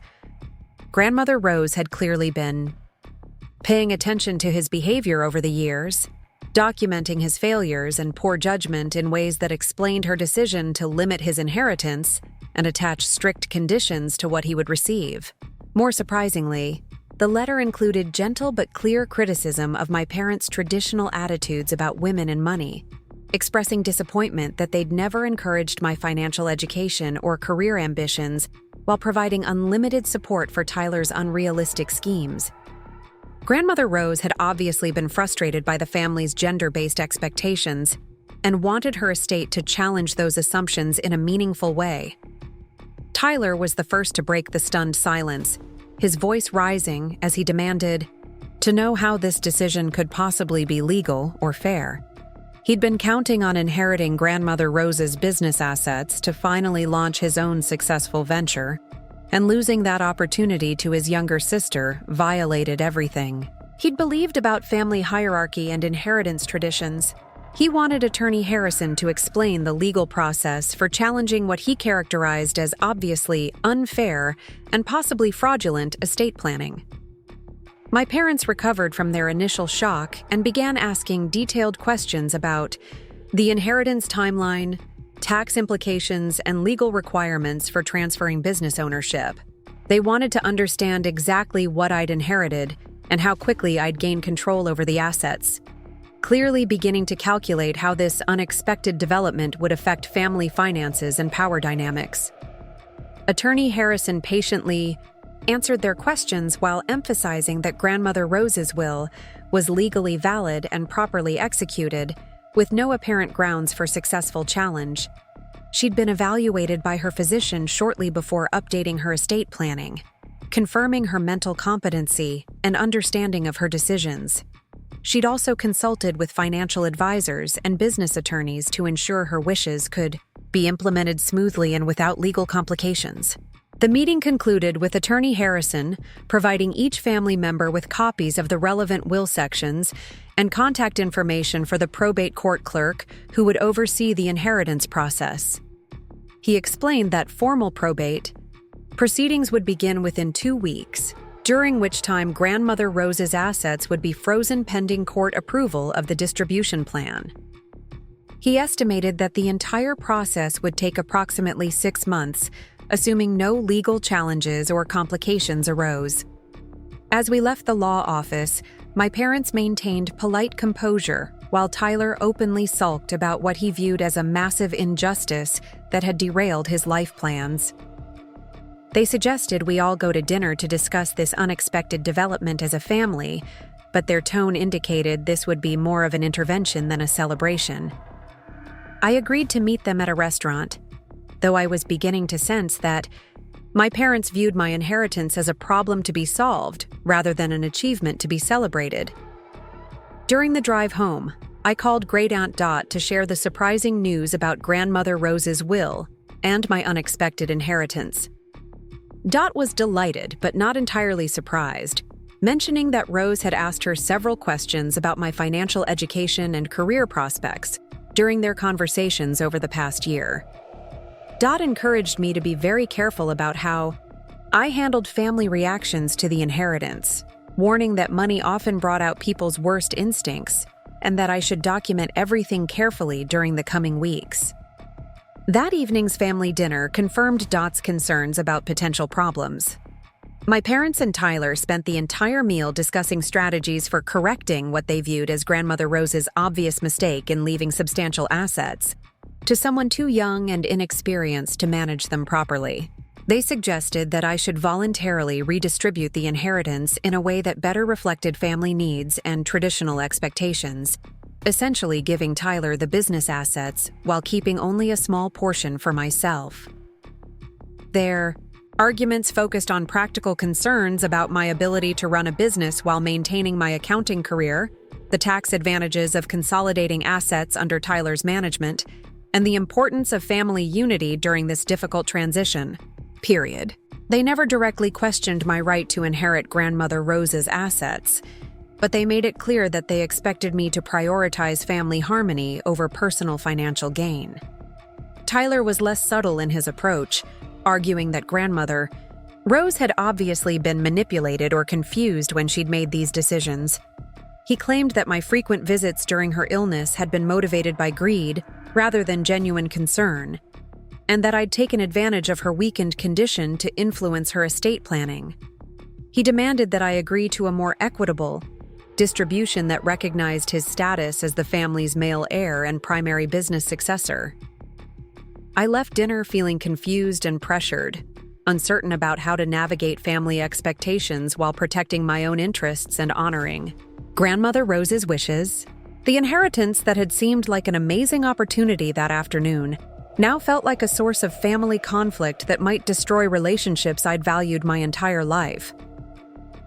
Grandmother Rose had clearly been paying attention to his behavior over the years, documenting his failures and poor judgment in ways that explained her decision to limit his inheritance and attach strict conditions to what he would receive. More surprisingly, the letter included gentle but clear criticism of my parents' traditional attitudes about women and money, expressing disappointment that they'd never encouraged my financial education or career ambitions while providing unlimited support for Tyler's unrealistic schemes. Grandmother Rose had obviously been frustrated by the family's gender-based expectations and wanted her estate to challenge those assumptions in a meaningful way. Tyler was the first to break the stunned silence, his voice rising as he demanded to know how this decision could possibly be legal or fair. He'd been counting on inheriting Grandmother Rose's business assets to finally launch his own successful venture, and losing that opportunity to his younger sister violated everything he'd believed about family hierarchy and inheritance traditions. He wanted Attorney Harrison to explain the legal process for challenging what he characterized as obviously unfair and possibly fraudulent estate planning. My parents recovered from their initial shock and began asking detailed questions about the inheritance timeline, tax implications, and legal requirements for transferring business ownership. They wanted to understand exactly what I'd inherited and how quickly I'd gain control over the assets, clearly beginning to calculate how this unexpected development would affect family finances and power dynamics. Attorney Harrison patiently answered their questions while emphasizing that Grandmother Rose's will was legally valid and properly executed, with no apparent grounds for successful challenge. She'd been evaluated by her physician shortly before updating her estate planning, confirming her mental competency and understanding of her decisions. She'd also consulted with financial advisors and business attorneys to ensure her wishes could be implemented smoothly and without legal complications. The meeting concluded with Attorney Harrison providing each family member with copies of the relevant will sections and contact information for the probate court clerk who would oversee the inheritance process. He explained that formal probate proceedings would begin within 2 weeks, during which time Grandmother Rose's assets would be frozen pending court approval of the distribution plan. He estimated that the entire process would take approximately 6 months, assuming no legal challenges or complications arose. As we left the law office, my parents maintained polite composure while Tyler openly sulked about what he viewed as a massive injustice that had derailed his life plans. They suggested we all go to dinner to discuss this unexpected development as a family, but their tone indicated this would be more of an intervention than a celebration. I agreed to meet them at a restaurant, though I was beginning to sense that my parents viewed my inheritance as a problem to be solved rather than an achievement to be celebrated. During the drive home, I called Great Aunt Dot to share the surprising news about Grandmother Rose's will and my unexpected inheritance. Dot was delighted but not entirely surprised, mentioning that Rose had asked her several questions about my financial education and career prospects during their conversations over the past year. Dot encouraged me to be very careful about how I handled family reactions to the inheritance, warning that money often brought out people's worst instincts and that I should document everything carefully during the coming weeks. That evening's family dinner confirmed Dot's concerns about potential problems. My parents and Tyler spent the entire meal discussing strategies for correcting what they viewed as Grandmother Rose's obvious mistake in leaving substantial assets to someone too young and inexperienced to manage them properly. They suggested that I should voluntarily redistribute the inheritance in a way that better reflected family needs and traditional expectations, essentially giving Tyler the business assets while keeping only a small portion for myself. Their arguments focused on practical concerns about my ability to run a business while maintaining my accounting career, the tax advantages of consolidating assets under Tyler's management, and the importance of family unity during this difficult transition. They never directly questioned my right to inherit Grandmother Rose's assets, but they made it clear that they expected me to prioritize family harmony over personal financial gain. Tyler was less subtle in his approach, arguing that Grandmother Rose had obviously been manipulated or confused when she'd made these decisions. He claimed that my frequent visits during her illness had been motivated by greed rather than genuine concern, and that I'd taken advantage of her weakened condition to influence her estate planning. He demanded that I agree to a more equitable distribution that recognized his status as the family's male heir and primary business successor. I left dinner feeling confused and pressured, uncertain about how to navigate family expectations while protecting my own interests and honoring Grandmother Rose's wishes. The inheritance that had seemed like an amazing opportunity that afternoon now felt like a source of family conflict that might destroy relationships I'd valued my entire life.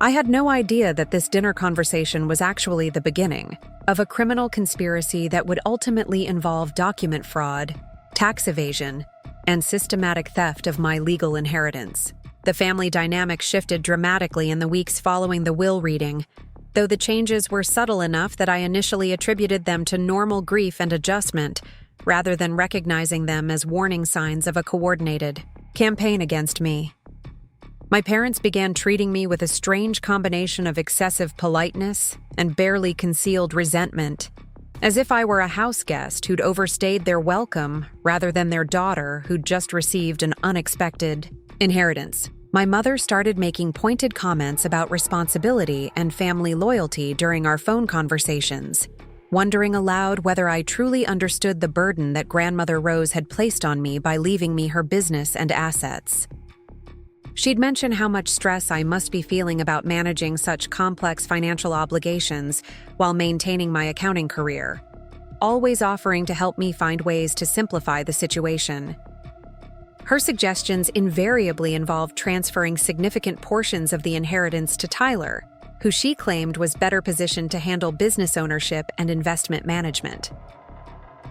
I had no idea that this dinner conversation was actually the beginning of a criminal conspiracy that would ultimately involve document fraud, tax evasion, and systematic theft of my legal inheritance. The family dynamic shifted dramatically in the weeks following the will reading, though the changes were subtle enough that I initially attributed them to normal grief and adjustment, rather than recognizing them as warning signs of a coordinated campaign against me. My parents began treating me with a strange combination of excessive politeness and barely concealed resentment, as if I were a house guest who'd overstayed their welcome rather than their daughter who'd just received an unexpected inheritance. My mother started making pointed comments about responsibility and family loyalty during our phone conversations, wondering aloud whether I truly understood the burden that Grandmother Rose had placed on me by leaving me her business and assets. She'd mention how much stress I must be feeling about managing such complex financial obligations while maintaining my accounting career, always offering to help me find ways to simplify the situation. Her suggestions invariably involved transferring significant portions of the inheritance to Tyler, who she claimed was better positioned to handle business ownership and investment management.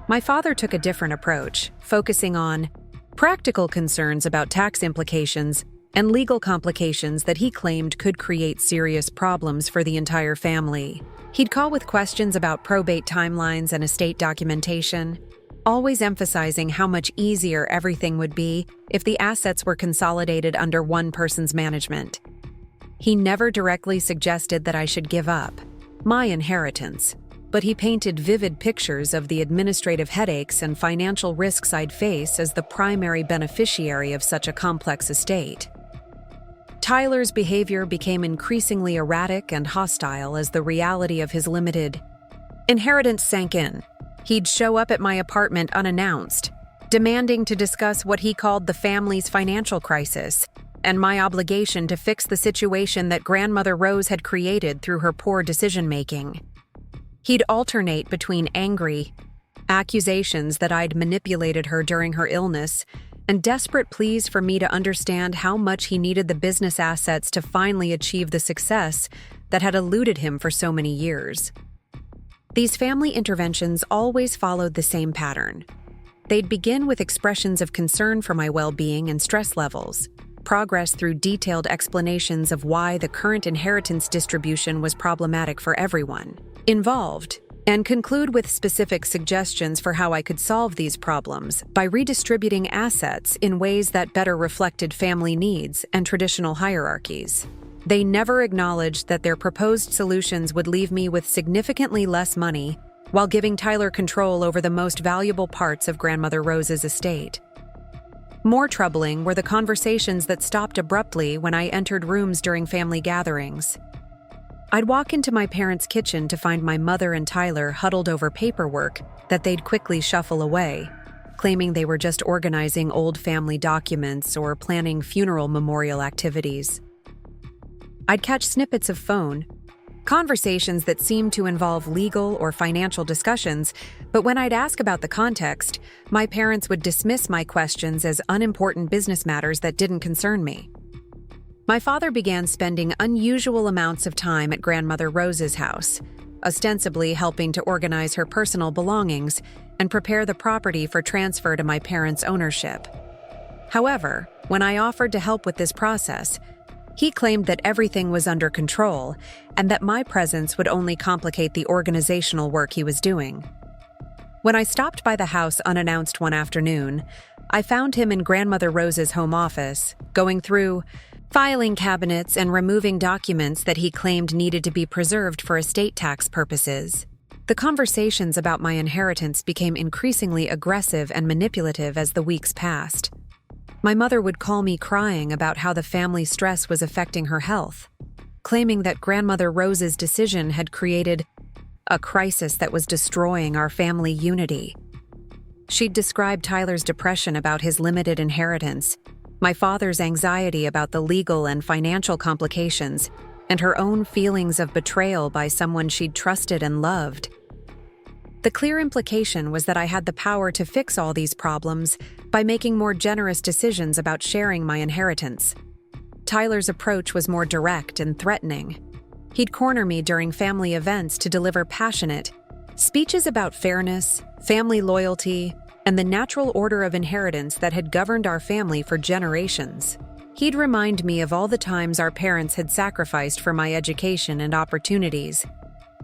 My father took a different approach, focusing on practical concerns about tax implications and legal complications that he claimed could create serious problems for the entire family. He'd call with questions about probate timelines and estate documentation, always emphasizing how much easier everything would be if the assets were consolidated under one person's management. He never directly suggested that I should give up my inheritance, but he painted vivid pictures of the administrative headaches and financial risks I'd face as the primary beneficiary of such a complex estate. Tyler's behavior became increasingly erratic and hostile as the reality of his limited inheritance sank in. He'd show up at my apartment unannounced, demanding to discuss what he called the family's financial crisis and my obligation to fix the situation that Grandmother Rose had created through her poor decision-making. He'd alternate between angry accusations that I'd manipulated her during her illness and desperate pleas for me to understand how much he needed the business assets to finally achieve the success that had eluded him for so many years. These family interventions always followed the same pattern. They'd begin with expressions of concern for my well-being and stress levels, progress through detailed explanations of why the current inheritance distribution was problematic for everyone involved, and conclude with specific suggestions for how I could solve these problems by redistributing assets in ways that better reflected family needs and traditional hierarchies. They never acknowledged that their proposed solutions would leave me with significantly less money while giving Tyler control over the most valuable parts of Grandmother Rose's estate. More troubling were the conversations that stopped abruptly when I entered rooms during family gatherings. I'd walk into my parents' kitchen to find my mother and Tyler huddled over paperwork that they'd quickly shuffle away, claiming they were just organizing old family documents or planning funeral memorial activities. I'd catch snippets of phone conversations that seemed to involve legal or financial discussions, but when I'd ask about the context, my parents would dismiss my questions as unimportant business matters that didn't concern me. My father began spending unusual amounts of time at Grandmother Rose's house, ostensibly helping to organize her personal belongings and prepare the property for transfer to my parents' ownership. However, when I offered to help with this process, he claimed that everything was under control and that my presence would only complicate the organizational work he was doing. When I stopped by the house unannounced one afternoon, I found him in Grandmother Rose's home office, going through filing cabinets and removing documents that he claimed needed to be preserved for estate tax purposes. The conversations about my inheritance became increasingly aggressive and manipulative as the weeks passed. My mother would call me crying about how the family stress was affecting her health, claiming that Grandmother Rose's decision had created a crisis that was destroying our family unity. She'd described Tyler's depression about his limited inheritance, my father's anxiety about the legal and financial complications, and her own feelings of betrayal by someone she'd trusted and loved. The clear implication was that I had the power to fix all these problems by making more generous decisions about sharing my inheritance. Tyler's approach was more direct and threatening. He'd corner me during family events to deliver passionate speeches about fairness, family loyalty, and the natural order of inheritance that had governed our family for generations. He'd remind me of all the times our parents had sacrificed for my education and opportunities,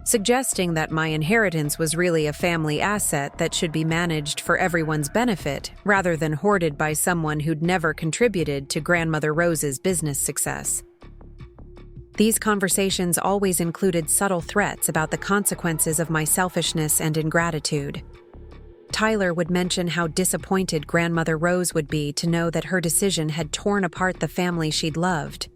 suggesting that my inheritance was really a family asset that should be managed for everyone's benefit rather than hoarded by someone who'd never contributed to Grandmother Rose's business success. These conversations always included subtle threats about the consequences of my selfishness and ingratitude. Tyler would mention how disappointed Grandmother Rose would be to know that her decision had torn apart the family she'd loved,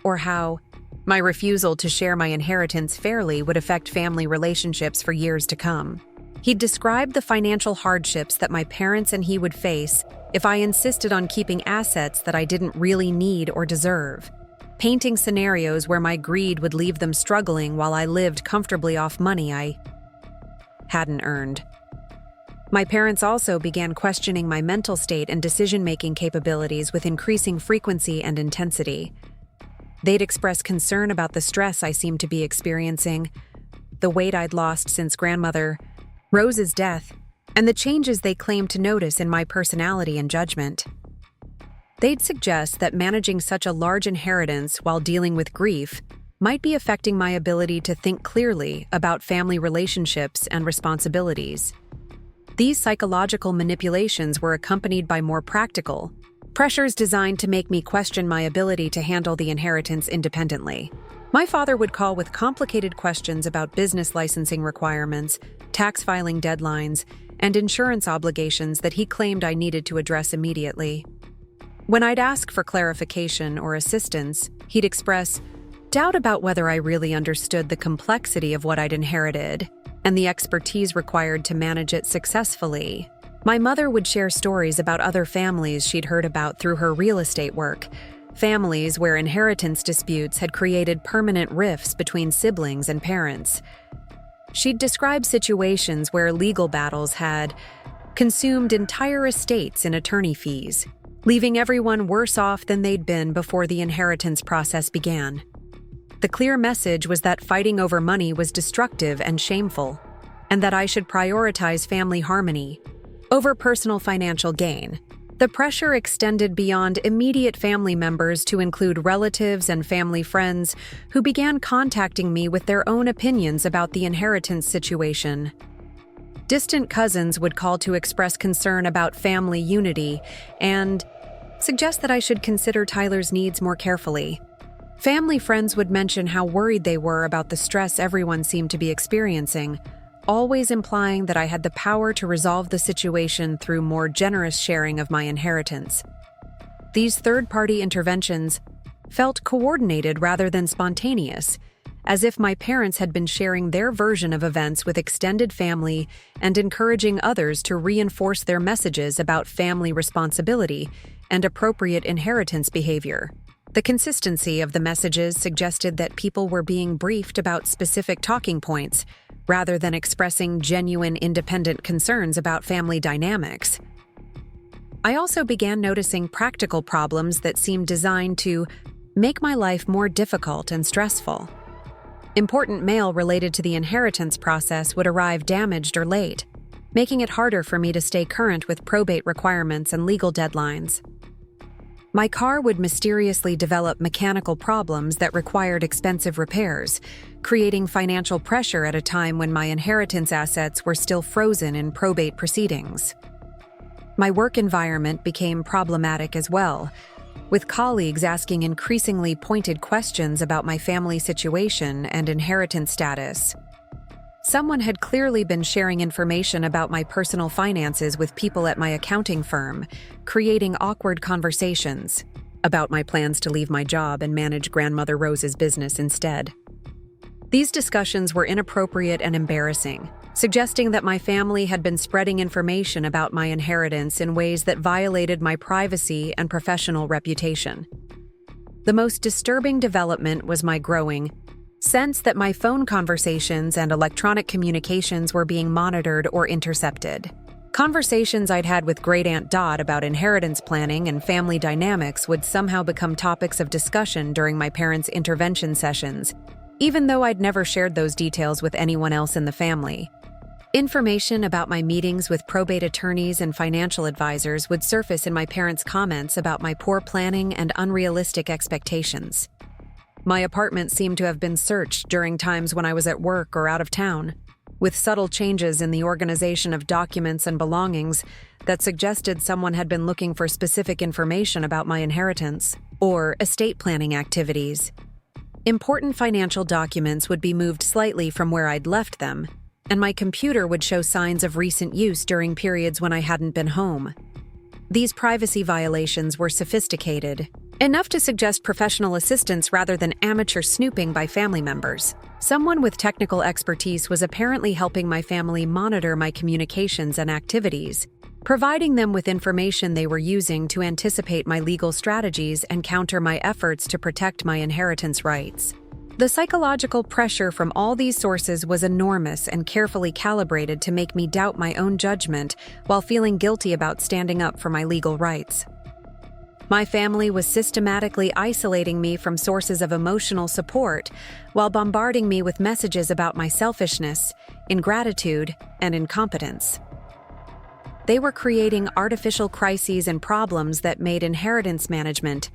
or how my refusal to share my inheritance fairly would affect family relationships for years to come. He'd describe the financial hardships that my parents and he would face if I insisted on keeping assets that I didn't really need or deserve, painting scenarios where my greed would leave them struggling while I lived comfortably off money I hadn't earned. My parents also began questioning my mental state and decision-making capabilities with increasing frequency and intensity. They'd express concern about the stress I seemed to be experiencing, the weight I'd lost since Grandmother Rose's death, and the changes they claimed to notice in my personality and judgment. They'd suggest that managing such a large inheritance while dealing with grief might be affecting my ability to think clearly about family relationships and responsibilities. These psychological manipulations were accompanied by more practical pressures designed to make me question my ability to handle the inheritance independently. My father would call with complicated questions about business licensing requirements, tax filing deadlines, and insurance obligations that he claimed I needed to address immediately. When I'd ask for clarification or assistance, he'd express doubt about whether I really understood the complexity of what I'd inherited and the expertise required to manage it successfully. My mother would share stories about other families she'd heard about through her real estate work, families where inheritance disputes had created permanent rifts between siblings and parents. She'd describe situations where legal battles had consumed entire estates in attorney fees, leaving everyone worse off than they'd been before the inheritance process began. The clear message was that fighting over money was destructive and shameful, and that I should prioritize family harmony over personal financial gain. The pressure extended beyond immediate family members to include relatives and family friends who began contacting me with their own opinions about the inheritance situation. Distant cousins would call to express concern about family unity and suggest that I should consider Tyler's needs more carefully. Family friends would mention how worried they were about the stress everyone seemed to be experiencing, always implying that I had the power to resolve the situation through more generous sharing of my inheritance. These third-party interventions felt coordinated rather than spontaneous, as if my parents had been sharing their version of events with extended family and encouraging others to reinforce their messages about family responsibility and appropriate inheritance behavior. The consistency of the messages suggested that people were being briefed about specific talking points, rather than expressing genuine independent concerns about family dynamics. I also began noticing practical problems that seemed designed to make my life more difficult and stressful. Important mail related to the inheritance process would arrive damaged or late, making it harder for me to stay current with probate requirements and legal deadlines. My car would mysteriously develop mechanical problems that required expensive repairs, creating financial pressure at a time when my inheritance assets were still frozen in probate proceedings. My work environment became problematic as well, with colleagues asking increasingly pointed questions about my family situation and inheritance status. Someone had clearly been sharing information about my personal finances with people at my accounting firm, creating awkward conversations about my plans to leave my job and manage Grandmother Rose's business instead. These discussions were inappropriate and embarrassing, suggesting that my family had been spreading information about my inheritance in ways that violated my privacy and professional reputation. The most disturbing development was my growing sense that my phone conversations and electronic communications were being monitored or intercepted. Conversations I'd had with Great Aunt Dot about inheritance planning and family dynamics would somehow become topics of discussion during my parents' intervention sessions, even though I'd never shared those details with anyone else in the family. Information about my meetings with probate attorneys and financial advisors would surface in my parents' comments about my poor planning and unrealistic expectations. My apartment seemed to have been searched during times when I was at work or out of town, with subtle changes in the organization of documents and belongings that suggested someone had been looking for specific information about my inheritance or estate planning activities. Important financial documents would be moved slightly from where I'd left them, and my computer would show signs of recent use during periods when I hadn't been home. These privacy violations were sophisticated, enough to suggest professional assistance rather than amateur snooping by family members. Someone with technical expertise was apparently helping my family monitor my communications and activities, providing them with information they were using to anticipate my legal strategies and counter my efforts to protect my inheritance rights. The psychological pressure from all these sources was enormous and carefully calibrated to make me doubt my own judgment while feeling guilty about standing up for my legal rights. My family was systematically isolating me from sources of emotional support while bombarding me with messages about my selfishness, ingratitude, and incompetence. They were creating artificial crises and problems that made inheritance management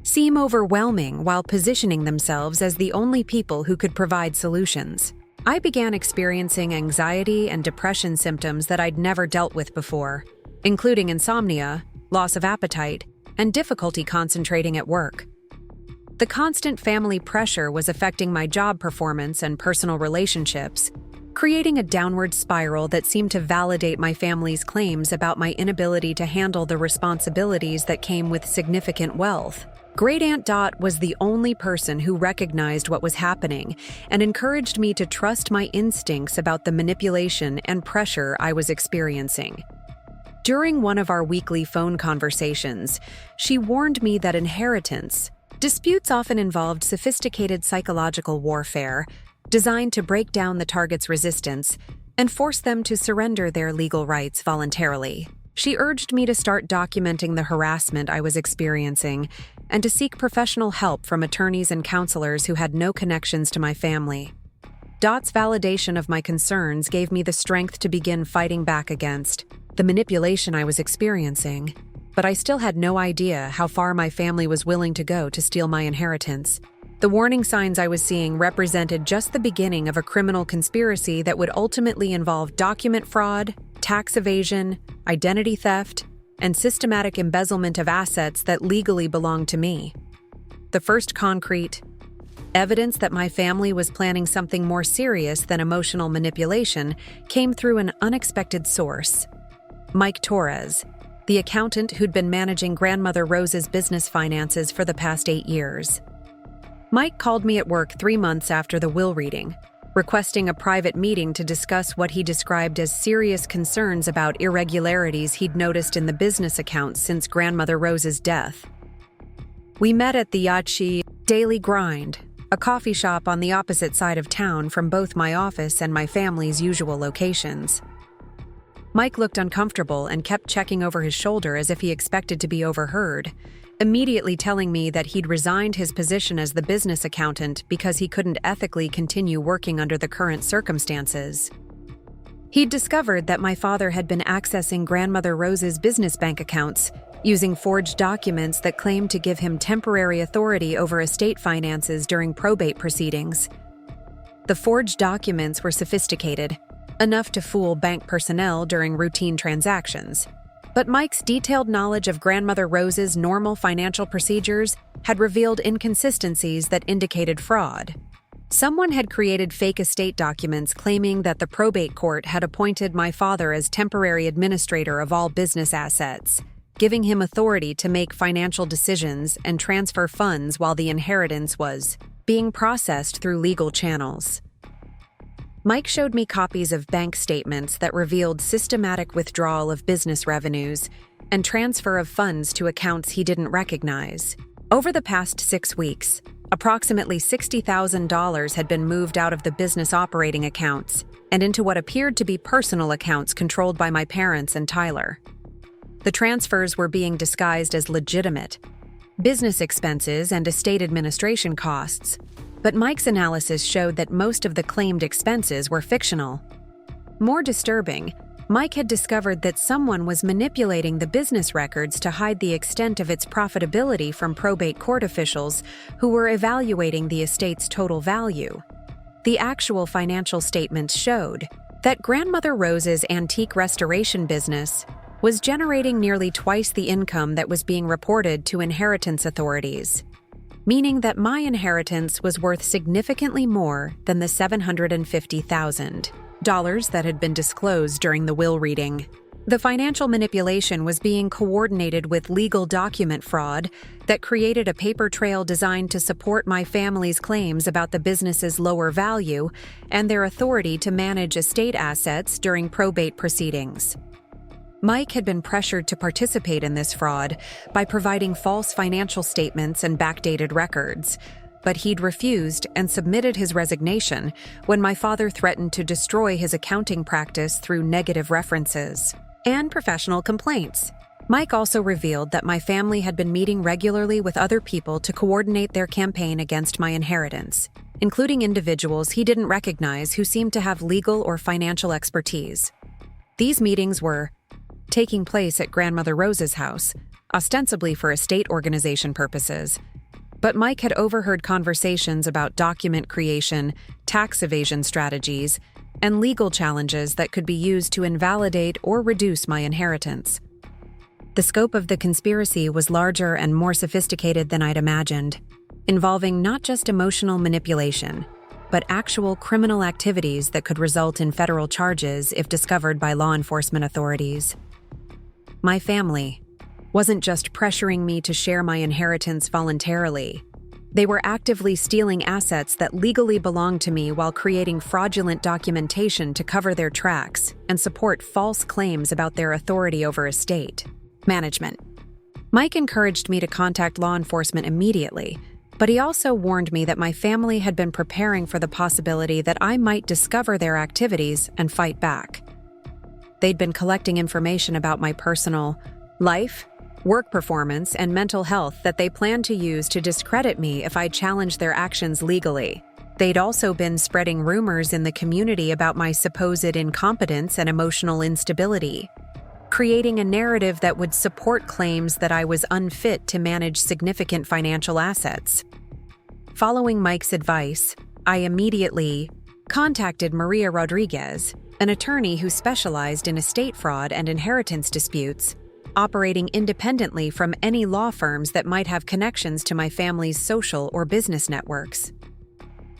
seem overwhelming while positioning themselves as the only people who could provide solutions. I began experiencing anxiety and depression symptoms that I'd never dealt with before, including insomnia, loss of appetite, and difficulty concentrating at work. The constant family pressure was affecting my job performance and personal relationships, creating a downward spiral that seemed to validate my family's claims about my inability to handle the responsibilities that came with significant wealth. Great Aunt Dot was the only person who recognized what was happening and encouraged me to trust my instincts about the manipulation and pressure I was experiencing. During one of our weekly phone conversations, she warned me that inheritance disputes often involved sophisticated psychological warfare designed to break down the target's resistance and force them to surrender their legal rights voluntarily. She urged me to start documenting the harassment I was experiencing and to seek professional help from attorneys and counselors who had no connections to my family. Dot's validation of my concerns gave me the strength to begin fighting back against the manipulation I was experiencing, but I still had no idea how far my family was willing to go to steal my inheritance. The warning signs I was seeing represented just the beginning of a criminal conspiracy that would ultimately involve document fraud, tax evasion, identity theft, and systematic embezzlement of assets that legally belonged to me. The first concrete evidence that my family was planning something more serious than emotional manipulation came through an unexpected source: Mike Torres, the accountant who'd been managing Grandmother Rose's business finances for the past 8 years. Mike called me at work 3 months after the will reading, requesting a private meeting to discuss what he described as serious concerns about irregularities he'd noticed in the business accounts since Grandmother Rose's death. We met at the Yachi Daily Grind, a coffee shop on the opposite side of town from both my office and my family's usual locations. Mike looked uncomfortable and kept checking over his shoulder as if he expected to be overheard, immediately telling me that he'd resigned his position as the business accountant because he couldn't ethically continue working under the current circumstances. He'd discovered that my father had been accessing Grandmother Rose's business bank accounts using forged documents that claimed to give him temporary authority over estate finances during probate proceedings. The forged documents were sophisticated, enough to fool bank personnel during routine transactions. But Mike's detailed knowledge of Grandmother Rose's normal financial procedures had revealed inconsistencies that indicated fraud. Someone had created fake estate documents claiming that the probate court had appointed my father as temporary administrator of all business assets, giving him authority to make financial decisions and transfer funds while the inheritance was being processed through legal channels. Mike showed me copies of bank statements that revealed systematic withdrawal of business revenues and transfer of funds to accounts he didn't recognize. Over the past 6 weeks, approximately $60,000 had been moved out of the business operating accounts and into what appeared to be personal accounts controlled by my parents and Tyler. The transfers were being disguised as legitimate business expenses and estate administration costs, but Mike's analysis showed that most of the claimed expenses were fictional. More disturbing, Mike had discovered that someone was manipulating the business records to hide the extent of its profitability from probate court officials who were evaluating the estate's total value. The actual financial statements showed that Grandmother Rose's antique restoration business was generating nearly twice the income that was being reported to inheritance authorities, meaning that my inheritance was worth significantly more than the $750,000 that had been disclosed during the will reading. The financial manipulation was being coordinated with legal document fraud that created a paper trail designed to support my family's claims about the business's lower value and their authority to manage estate assets during probate proceedings. Mike had been pressured to participate in this fraud by providing false financial statements and backdated records, but he'd refused and submitted his resignation when my father threatened to destroy his accounting practice through negative references and professional complaints. Mike also revealed that my family had been meeting regularly with other people to coordinate their campaign against my inheritance, including individuals he didn't recognize who seemed to have legal or financial expertise. These meetings were taking place at Grandmother Rose's house, ostensibly for estate organization purposes. But Mike had overheard conversations about document creation, tax evasion strategies, and legal challenges that could be used to invalidate or reduce my inheritance. The scope of the conspiracy was larger and more sophisticated than I'd imagined, involving not just emotional manipulation, but actual criminal activities that could result in federal charges if discovered by law enforcement authorities. My family wasn't just pressuring me to share my inheritance voluntarily. They were actively stealing assets that legally belonged to me while creating fraudulent documentation to cover their tracks and support false claims about their authority over estate management. Mike encouraged me to contact law enforcement immediately, but he also warned me that my family had been preparing for the possibility that I might discover their activities and fight back. They'd been collecting information about my personal life, work performance, and mental health that they planned to use to discredit me if I challenged their actions legally. They'd also been spreading rumors in the community about my supposed incompetence and emotional instability, creating a narrative that would support claims that I was unfit to manage significant financial assets. Following Mike's advice, I immediately contacted Maria Rodriguez, an attorney who specialized in estate fraud and inheritance disputes, operating independently from any law firms that might have connections to my family's social or business networks.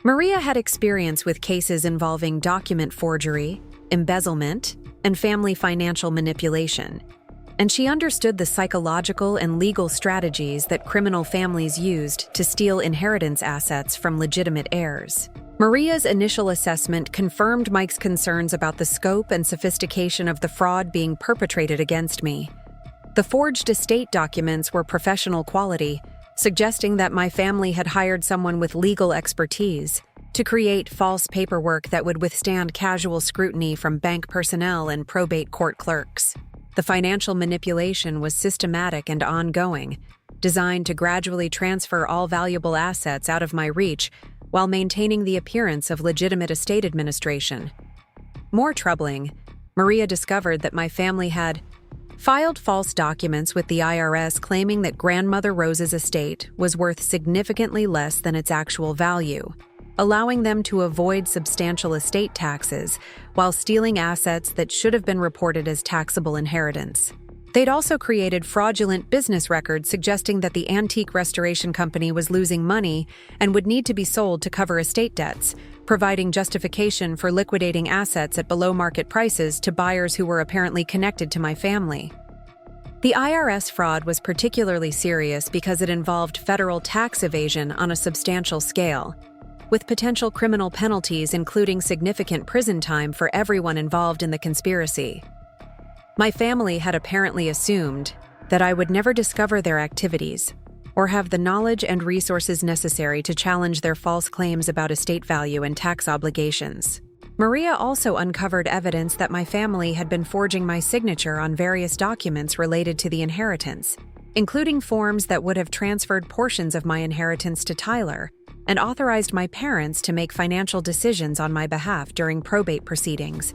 Maria had experience with cases involving document forgery, embezzlement, and family financial manipulation, and she understood the psychological and legal strategies that criminal families used to steal inheritance assets from legitimate heirs. Maria's initial assessment confirmed Mike's concerns about the scope and sophistication of the fraud being perpetrated against me. The forged estate documents were professional quality, suggesting that my family had hired someone with legal expertise to create false paperwork that would withstand casual scrutiny from bank personnel and probate court clerks. The financial manipulation was systematic and ongoing, designed to gradually transfer all valuable assets out of my reach while maintaining the appearance of legitimate estate administration. More troubling, Maria discovered that my family had filed false documents with the IRS claiming that Grandmother Rose's estate was worth significantly less than its actual value, allowing them to avoid substantial estate taxes while stealing assets that should have been reported as taxable inheritance. They'd also created fraudulent business records suggesting that the antique restoration company was losing money and would need to be sold to cover estate debts, providing justification for liquidating assets at below-market prices to buyers who were apparently connected to my family. The IRS fraud was particularly serious because it involved federal tax evasion on a substantial scale, with potential criminal penalties including significant prison time for everyone involved in the conspiracy. My family had apparently assumed that I would never discover their activities or have the knowledge and resources necessary to challenge their false claims about estate value and tax obligations. Maria also uncovered evidence that my family had been forging my signature on various documents related to the inheritance, including forms that would have transferred portions of my inheritance to Tyler and authorized my parents to make financial decisions on my behalf during probate proceedings.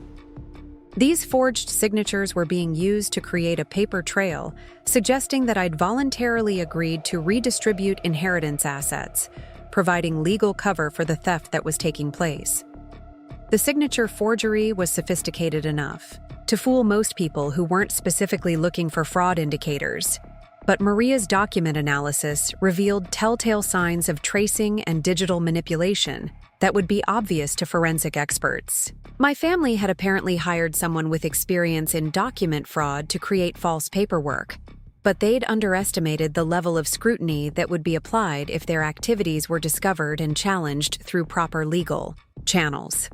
These forged signatures were being used to create a paper trail, suggesting that I'd voluntarily agreed to redistribute inheritance assets, providing legal cover for the theft that was taking place. The signature forgery was sophisticated enough to fool most people who weren't specifically looking for fraud indicators, but Maria's document analysis revealed telltale signs of tracing and digital manipulation that would be obvious to forensic experts. My family had apparently hired someone with experience in document fraud to create false paperwork, but they'd underestimated the level of scrutiny that would be applied if their activities were discovered and challenged through proper legal channels.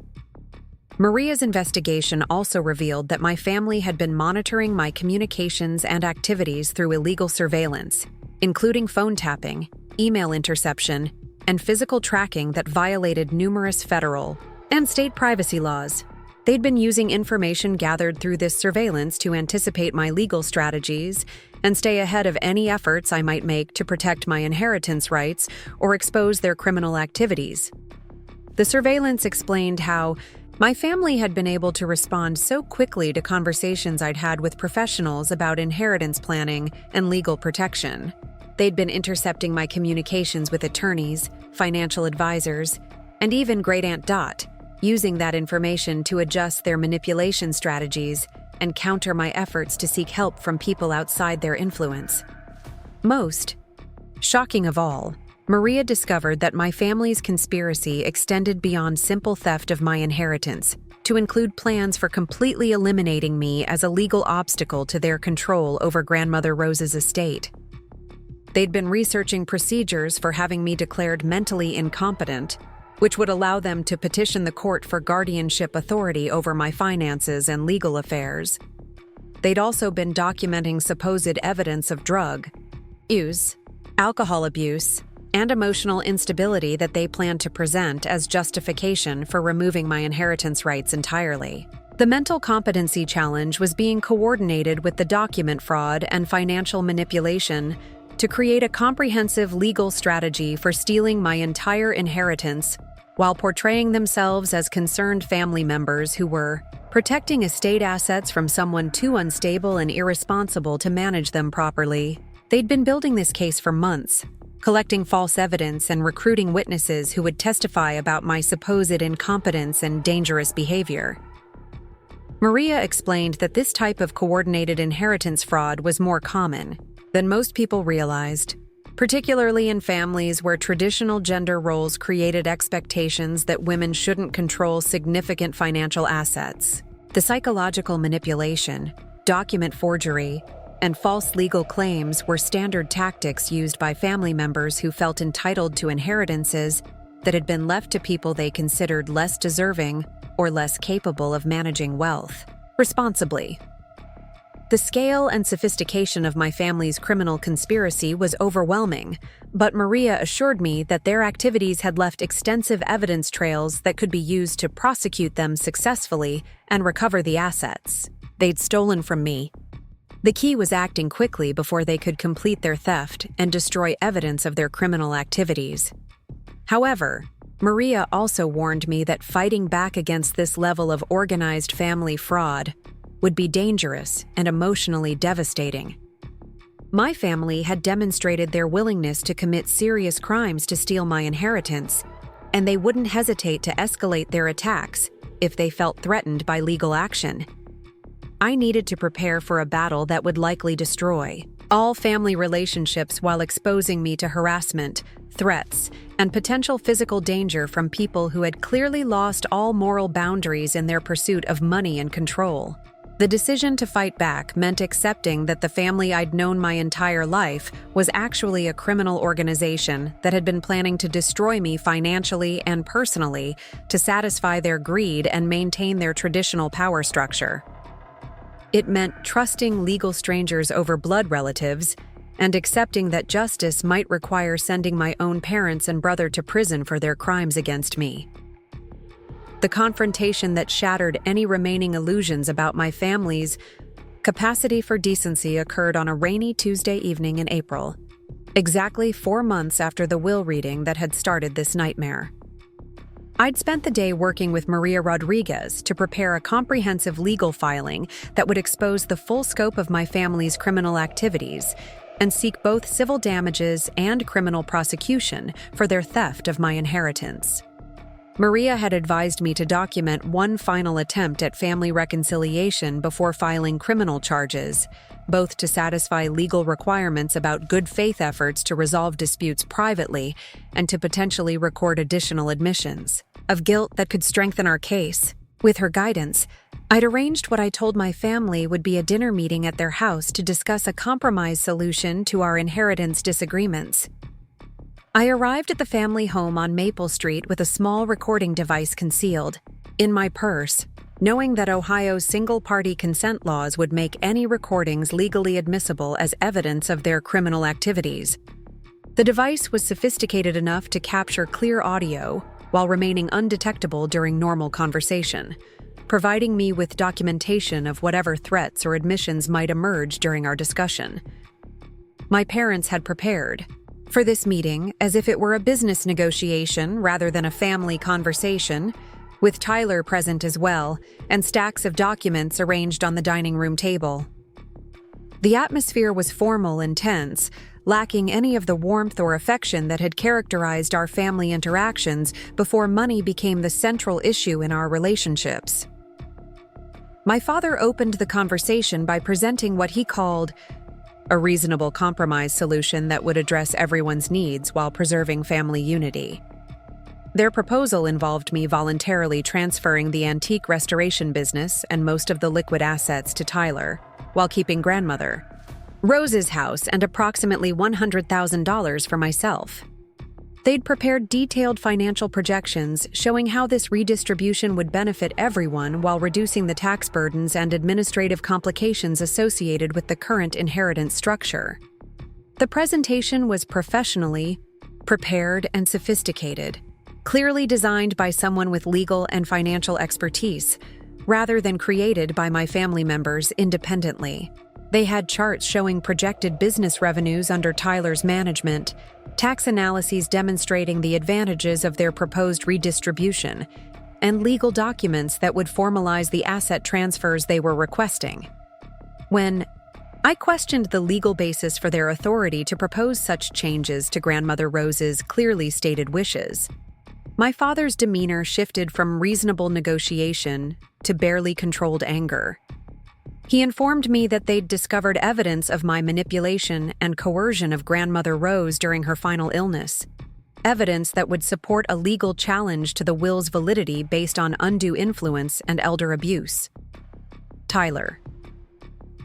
Maria's investigation also revealed that my family had been monitoring my communications and activities through illegal surveillance, including phone tapping, email interception, and physical tracking that violated numerous federal and state privacy laws. They'd been using information gathered through this surveillance to anticipate my legal strategies and stay ahead of any efforts I might make to protect my inheritance rights or expose their criminal activities. The surveillance explained how my family had been able to respond so quickly to conversations I'd had with professionals about inheritance planning and legal protection. They'd been intercepting my communications with attorneys, financial advisors, and even Great Aunt Dot, using that information to adjust their manipulation strategies and counter my efforts to seek help from people outside their influence. Most shocking of all, Maria discovered that my family's conspiracy extended beyond simple theft of my inheritance to include plans for completely eliminating me as a legal obstacle to their control over Grandmother Rose's estate. They'd been researching procedures for having me declared mentally incompetent, which would allow them to petition the court for guardianship authority over my finances and legal affairs. They'd also been documenting supposed evidence of drug use, alcohol abuse, and emotional instability that they planned to present as justification for removing my inheritance rights entirely. The mental competency challenge was being coordinated with the document fraud and financial manipulation to create a comprehensive legal strategy for stealing my entire inheritance while portraying themselves as concerned family members who were protecting estate assets from someone too unstable and irresponsible to manage them properly. They'd been building this case for months, collecting false evidence and recruiting witnesses who would testify about my supposed incompetence and dangerous behavior. Maria explained that this type of coordinated inheritance fraud was more common than most people realized, particularly in families where traditional gender roles created expectations that women shouldn't control significant financial assets. The psychological manipulation, document forgery, and false legal claims were standard tactics used by family members who felt entitled to inheritances that had been left to people they considered less deserving or less capable of managing wealth responsibly. The scale and sophistication of my family's criminal conspiracy was overwhelming, but Maria assured me that their activities had left extensive evidence trails that could be used to prosecute them successfully and recover the assets they'd stolen from me. The key was acting quickly before they could complete their theft and destroy evidence of their criminal activities. However, Maria also warned me that fighting back against this level of organized family fraud would be dangerous and emotionally devastating. My family had demonstrated their willingness to commit serious crimes to steal my inheritance, and they wouldn't hesitate to escalate their attacks if they felt threatened by legal action. I needed to prepare for a battle that would likely destroy all family relationships while exposing me to harassment, threats, and potential physical danger from people who had clearly lost all moral boundaries in their pursuit of money and control. The decision to fight back meant accepting that the family I'd known my entire life was actually a criminal organization that had been planning to destroy me financially and personally to satisfy their greed and maintain their traditional power structure. It meant trusting legal strangers over blood relatives and accepting that justice might require sending my own parents and brother to prison for their crimes against me. The confrontation that shattered any remaining illusions about my family's capacity for decency occurred on a rainy Tuesday evening in April, exactly 4 months after the will reading that had started this nightmare. I'd spent the day working with Maria Rodriguez to prepare a comprehensive legal filing that would expose the full scope of my family's criminal activities and seek both civil damages and criminal prosecution for their theft of my inheritance. Maria had advised me to document one final attempt at family reconciliation before filing criminal charges, both to satisfy legal requirements about good faith efforts to resolve disputes privately and to potentially record additional admissions of guilt that could strengthen our case. With her guidance, I'd arranged what I told my family would be a dinner meeting at their house to discuss a compromise solution to our inheritance disagreements. I arrived at the family home on Maple Street with a small recording device concealed in my purse, knowing that Ohio's single-party consent laws would make any recordings legally admissible as evidence of their criminal activities. The device was sophisticated enough to capture clear audio while remaining undetectable during normal conversation, providing me with documentation of whatever threats or admissions might emerge during our discussion. My parents had prepared for this meeting as if it were a business negotiation rather than a family conversation, with Tyler present as well and stacks of documents arranged on the dining room table. The atmosphere was formal and tense, lacking any of the warmth or affection that had characterized our family interactions before money became the central issue in our relationships. My father opened the conversation by presenting what he called a reasonable compromise solution that would address everyone's needs while preserving family unity. Their proposal involved me voluntarily transferring the antique restoration business and most of the liquid assets to Tyler, while keeping grandmother Rose's house and approximately $100,000 for myself. They'd prepared detailed financial projections showing how this redistribution would benefit everyone while reducing the tax burdens and administrative complications associated with the current inheritance structure. The presentation was professionally prepared and sophisticated, clearly designed by someone with legal and financial expertise, rather than created by my family members independently. They had charts showing projected business revenues under Tyler's management, tax analyses demonstrating the advantages of their proposed redistribution, and legal documents that would formalize the asset transfers they were requesting. When I questioned the legal basis for their authority to propose such changes to Grandmother Rose's clearly stated wishes, my father's demeanor shifted from reasonable negotiation to barely controlled anger. He informed me that they'd discovered evidence of my manipulation and coercion of Grandmother Rose during her final illness, evidence that would support a legal challenge to the will's validity based on undue influence and elder abuse. Tyler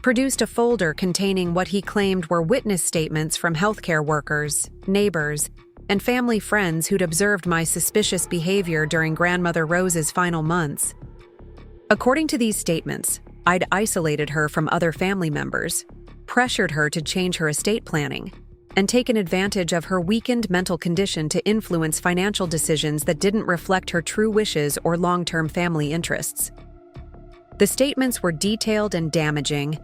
produced a folder containing what he claimed were witness statements from healthcare workers, neighbors, and family friends who'd observed my suspicious behavior during Grandmother Rose's final months. According to these statements, I'd isolated her from other family members, pressured her to change her estate planning, and taken advantage of her weakened mental condition to influence financial decisions that didn't reflect her true wishes or long-term family interests. The statements were detailed and damaging,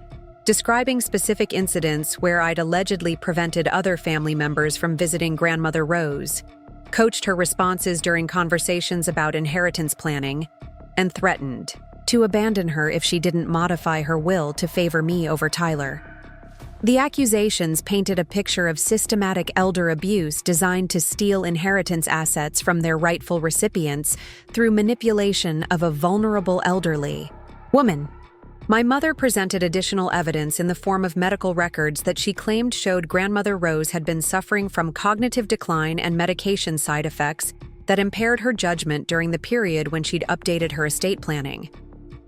describing specific incidents where I'd allegedly prevented other family members from visiting Grandmother Rose, coached her responses during conversations about inheritance planning, and threatened to abandon her if she didn't modify her will to favor me over Tyler. The accusations painted a picture of systematic elder abuse designed to steal inheritance assets from their rightful recipients through manipulation of a vulnerable elderly woman. My mother presented additional evidence in the form of medical records that she claimed showed Grandmother Rose had been suffering from cognitive decline and medication side effects that impaired her judgment during the period when she'd updated her estate planning.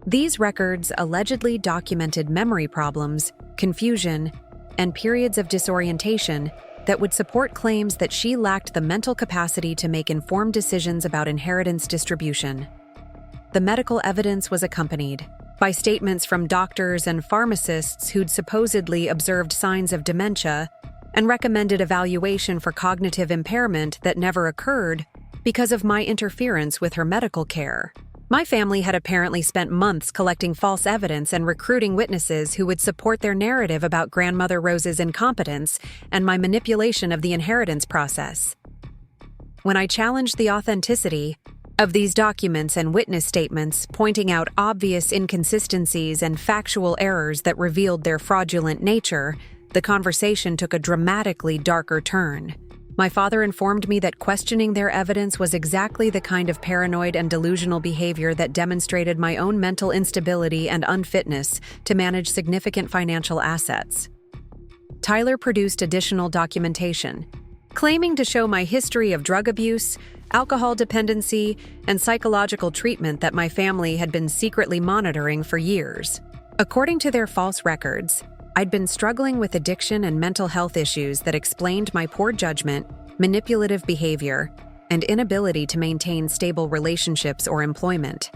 These records allegedly documented memory problems, confusion, and periods of disorientation that would support claims that she lacked the mental capacity to make informed decisions about inheritance distribution. The medical evidence was accompanied by statements from doctors and pharmacists who'd supposedly observed signs of dementia and recommended evaluation for cognitive impairment that never occurred because of my interference with her medical care. My family had apparently spent months collecting false evidence and recruiting witnesses who would support their narrative about Grandmother Rose's incompetence and my manipulation of the inheritance process. When I challenged the authenticity of these documents and witness statements, pointing out obvious inconsistencies and factual errors that revealed their fraudulent nature, the conversation took a dramatically darker turn. My father informed me that questioning their evidence was exactly the kind of paranoid and delusional behavior that demonstrated my own mental instability and unfitness to manage significant financial assets. Tyler produced additional documentation, claiming to show my history of drug abuse, alcohol dependency, and psychological treatment that my family had been secretly monitoring for years. According to their false records, I'd been struggling with addiction and mental health issues that explained my poor judgment, manipulative behavior, and inability to maintain stable relationships or employment.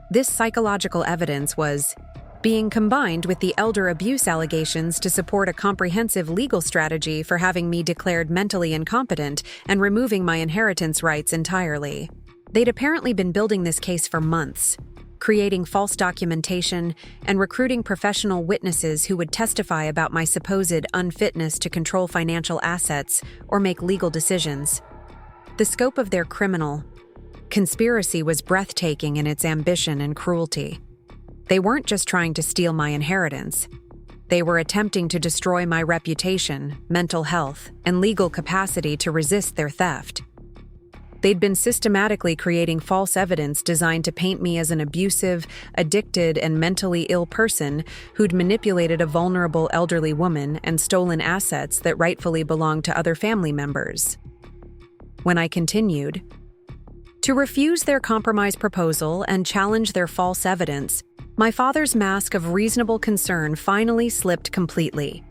This psychological evidence was being combined with the elder abuse allegations to support a comprehensive legal strategy for having me declared mentally incompetent and removing my inheritance rights entirely. They'd apparently been building this case for months, creating false documentation and recruiting professional witnesses who would testify about my supposed unfitness to control financial assets or make legal decisions. The scope of their criminal conspiracy was breathtaking in its ambition and cruelty. They weren't just trying to steal my inheritance. They were attempting to destroy my reputation, mental health, and legal capacity to resist their theft. They'd been systematically creating false evidence designed to paint me as an abusive, addicted, and mentally ill person who'd manipulated a vulnerable elderly woman and stolen assets that rightfully belonged to other family members. When I continued to refuse their compromise proposal and challenge their false evidence, my father's mask of reasonable concern finally slipped completely.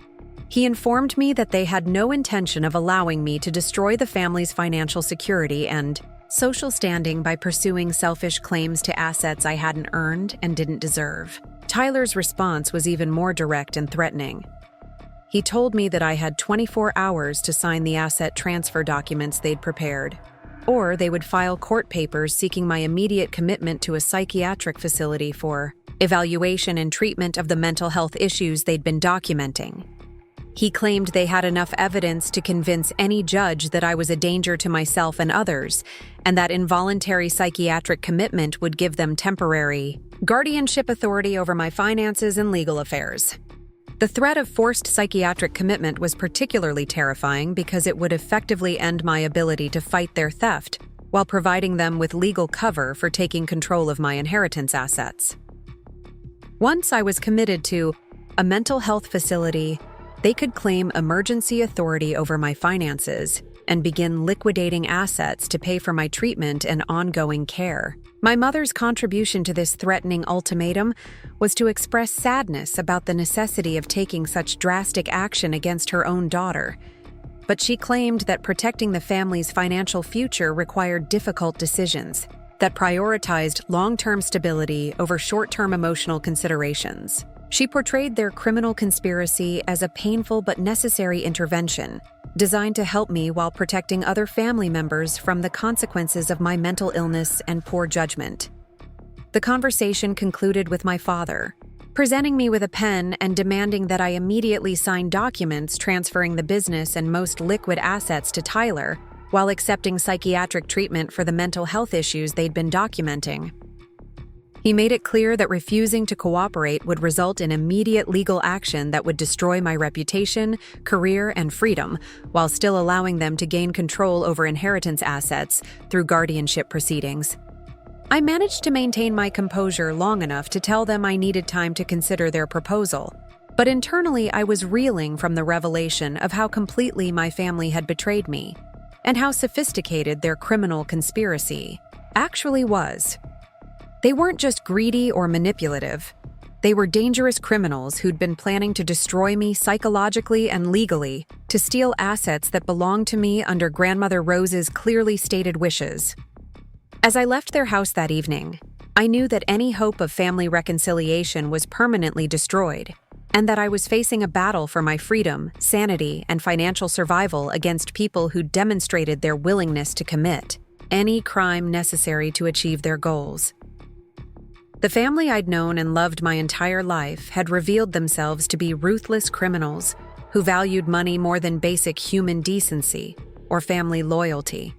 He informed me that they had no intention of allowing me to destroy the family's financial security and social standing by pursuing selfish claims to assets I hadn't earned and didn't deserve. Tyler's response was even more direct and threatening. He told me that I had 24 hours to sign the asset transfer documents they'd prepared, or they would file court papers seeking my immediate commitment to a psychiatric facility for evaluation and treatment of the mental health issues they'd been documenting. He claimed they had enough evidence to convince any judge that I was a danger to myself and others, and that involuntary psychiatric commitment would give them temporary guardianship authority over my finances and legal affairs. The threat of forced psychiatric commitment was particularly terrifying because it would effectively end my ability to fight their theft while providing them with legal cover for taking control of my inheritance assets. Once I was committed to a mental health facility, they could claim emergency authority over my finances and begin liquidating assets to pay for my treatment and ongoing care. My mother's contribution to this threatening ultimatum was to express sadness about the necessity of taking such drastic action against her own daughter. But she claimed that protecting the family's financial future required difficult decisions that prioritized long-term stability over short-term emotional considerations. She portrayed their criminal conspiracy as a painful but necessary intervention, designed to help me while protecting other family members from the consequences of my mental illness and poor judgment. The conversation concluded with my father presenting me with a pen and demanding that I immediately sign documents transferring the business and most liquid assets to Tyler, while accepting psychiatric treatment for the mental health issues they'd been documenting. He made it clear that refusing to cooperate would result in immediate legal action that would destroy my reputation, career, and freedom, while still allowing them to gain control over inheritance assets through guardianship proceedings. I managed to maintain my composure long enough to tell them I needed time to consider their proposal, but internally I was reeling from the revelation of how completely my family had betrayed me, and how sophisticated their criminal conspiracy actually was. They weren't just greedy or manipulative. They were dangerous criminals who'd been planning to destroy me psychologically and legally to steal assets that belonged to me under Grandmother Rose's clearly stated wishes. As I left their house that evening, I knew that any hope of family reconciliation was permanently destroyed, and that I was facing a battle for my freedom, sanity, and financial survival against people who demonstrated their willingness to commit any crime necessary to achieve their goals. The family I'd known and loved my entire life had revealed themselves to be ruthless criminals who valued money more than basic human decency or family loyalty.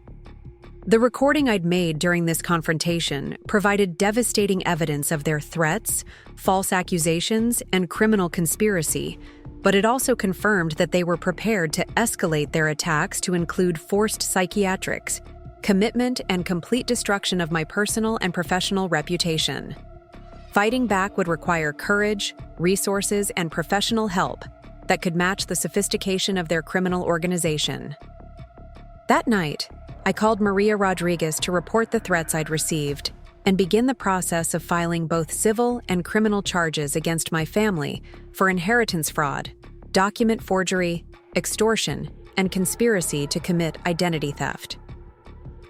The recording I'd made during this confrontation provided devastating evidence of their threats, false accusations, and criminal conspiracy, but it also confirmed that they were prepared to escalate their attacks to include forced psychiatrics, commitment, and complete destruction of my personal and professional reputation. Fighting back would require courage, resources, and professional help that could match the sophistication of their criminal organization. That night, I called Maria Rodriguez to report the threats I'd received and begin the process of filing both civil and criminal charges against my family for inheritance fraud, document forgery, extortion, and conspiracy to commit identity theft.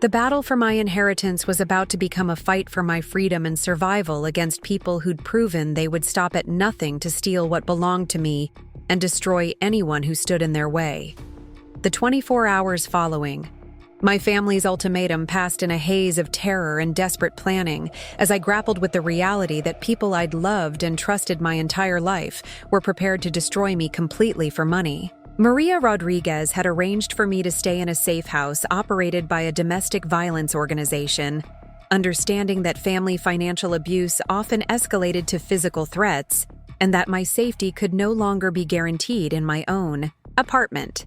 The battle for my inheritance was about to become a fight for my freedom and survival against people who'd proven they would stop at nothing to steal what belonged to me and destroy anyone who stood in their way. The 24 hours following, my family's ultimatum passed in a haze of terror and desperate planning as I grappled with the reality that people I'd loved and trusted my entire life were prepared to destroy me completely for money. Maria Rodriguez had arranged for me to stay in a safe house operated by a domestic violence organization, understanding that family financial abuse often escalated to physical threats and that my safety could no longer be guaranteed in my own apartment.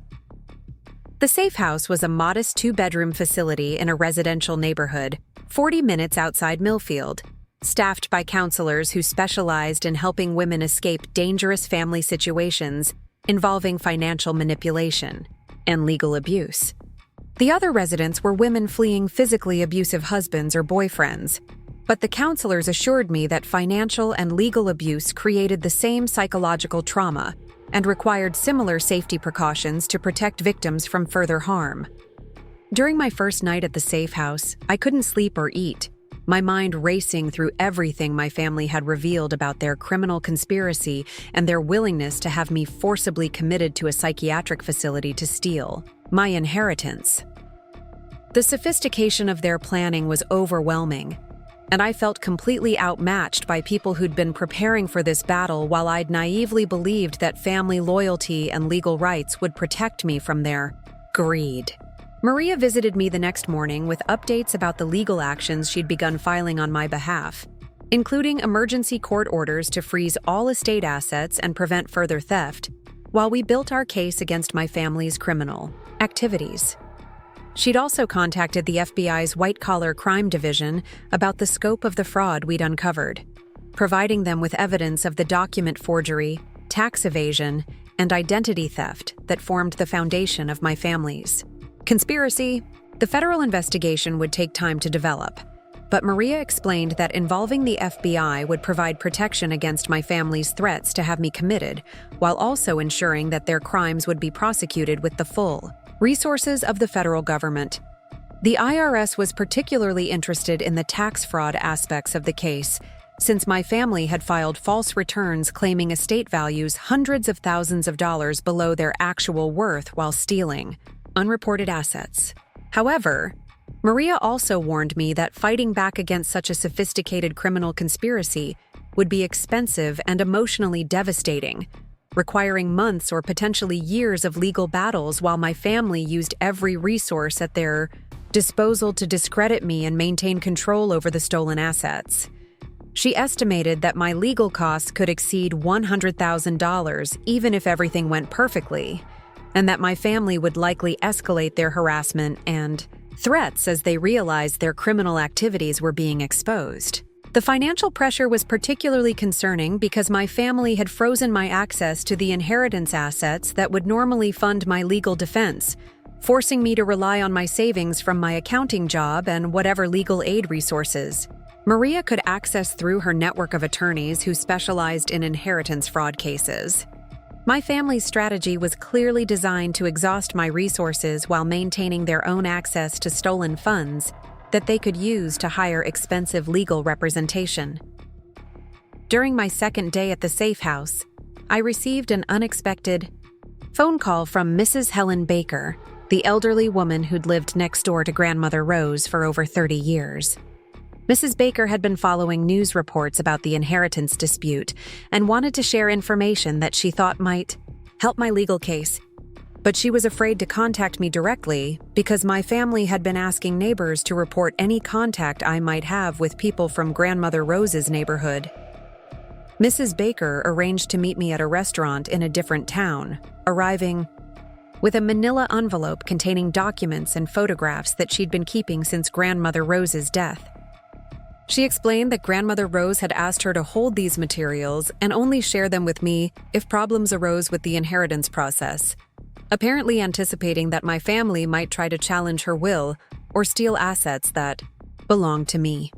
The safe house was a modest 2-bedroom facility in a residential neighborhood, 40 minutes outside Millfield, staffed by counselors who specialized in helping women escape dangerous family situations involving financial manipulation and legal abuse. The other residents were women fleeing physically abusive husbands or boyfriends, but the counselors assured me that financial and legal abuse created the same psychological trauma and required similar safety precautions to protect victims from further harm. During my first night at the safe house, I couldn't sleep or eat, my mind racing through everything my family had revealed about their criminal conspiracy and their willingness to have me forcibly committed to a psychiatric facility to steal my inheritance. The sophistication of their planning was overwhelming, and I felt completely outmatched by people who'd been preparing for this battle while I'd naively believed that family loyalty and legal rights would protect me from their greed. Maria visited me the next morning with updates about the legal actions she'd begun filing on my behalf, including emergency court orders to freeze all estate assets and prevent further theft, while we built our case against my family's criminal activities. She'd also contacted the FBI's white-collar crime division about the scope of the fraud we'd uncovered, providing them with evidence of the document forgery, tax evasion, and identity theft that formed the foundation of my family's conspiracy. The federal investigation would take time to develop, but Maria explained that involving the FBI would provide protection against my family's threats to have me committed, while also ensuring that their crimes would be prosecuted with the full resources of the federal government. The IRS was particularly interested in the tax fraud aspects of the case, since my family had filed false returns claiming estate values hundreds of thousands of dollars below their actual worth while stealing unreported assets. However, Maria also warned me that fighting back against such a sophisticated criminal conspiracy would be expensive and emotionally devastating, requiring months or potentially years of legal battles while my family used every resource at their disposal to discredit me and maintain control over the stolen assets. She estimated that my legal costs could exceed $100,000 even if everything went perfectly, and that my family would likely escalate their harassment and threats as they realized their criminal activities were being exposed. The financial pressure was particularly concerning because my family had frozen my access to the inheritance assets that would normally fund my legal defense, forcing me to rely on my savings from my accounting job and whatever legal aid resources Maria could access through her network of attorneys who specialized in inheritance fraud cases. My family's strategy was clearly designed to exhaust my resources while maintaining their own access to stolen funds that they could use to hire expensive legal representation. During my second day at the safe house, I received an unexpected phone call from Mrs. Helen Baker, the elderly woman who'd lived next door to Grandmother Rose for over 30 years. Mrs. Baker had been following news reports about the inheritance dispute and wanted to share information that she thought might help my legal case. But she was afraid to contact me directly because my family had been asking neighbors to report any contact I might have with people from Grandmother Rose's neighborhood. Mrs. Baker arranged to meet me at a restaurant in a different town, arriving with a manila envelope containing documents and photographs that she'd been keeping since Grandmother Rose's death. She explained that Grandmother Rose had asked her to hold these materials and only share them with me if problems arose with the inheritance process, apparently anticipating that my family might try to challenge her will or steal assets that belonged to me.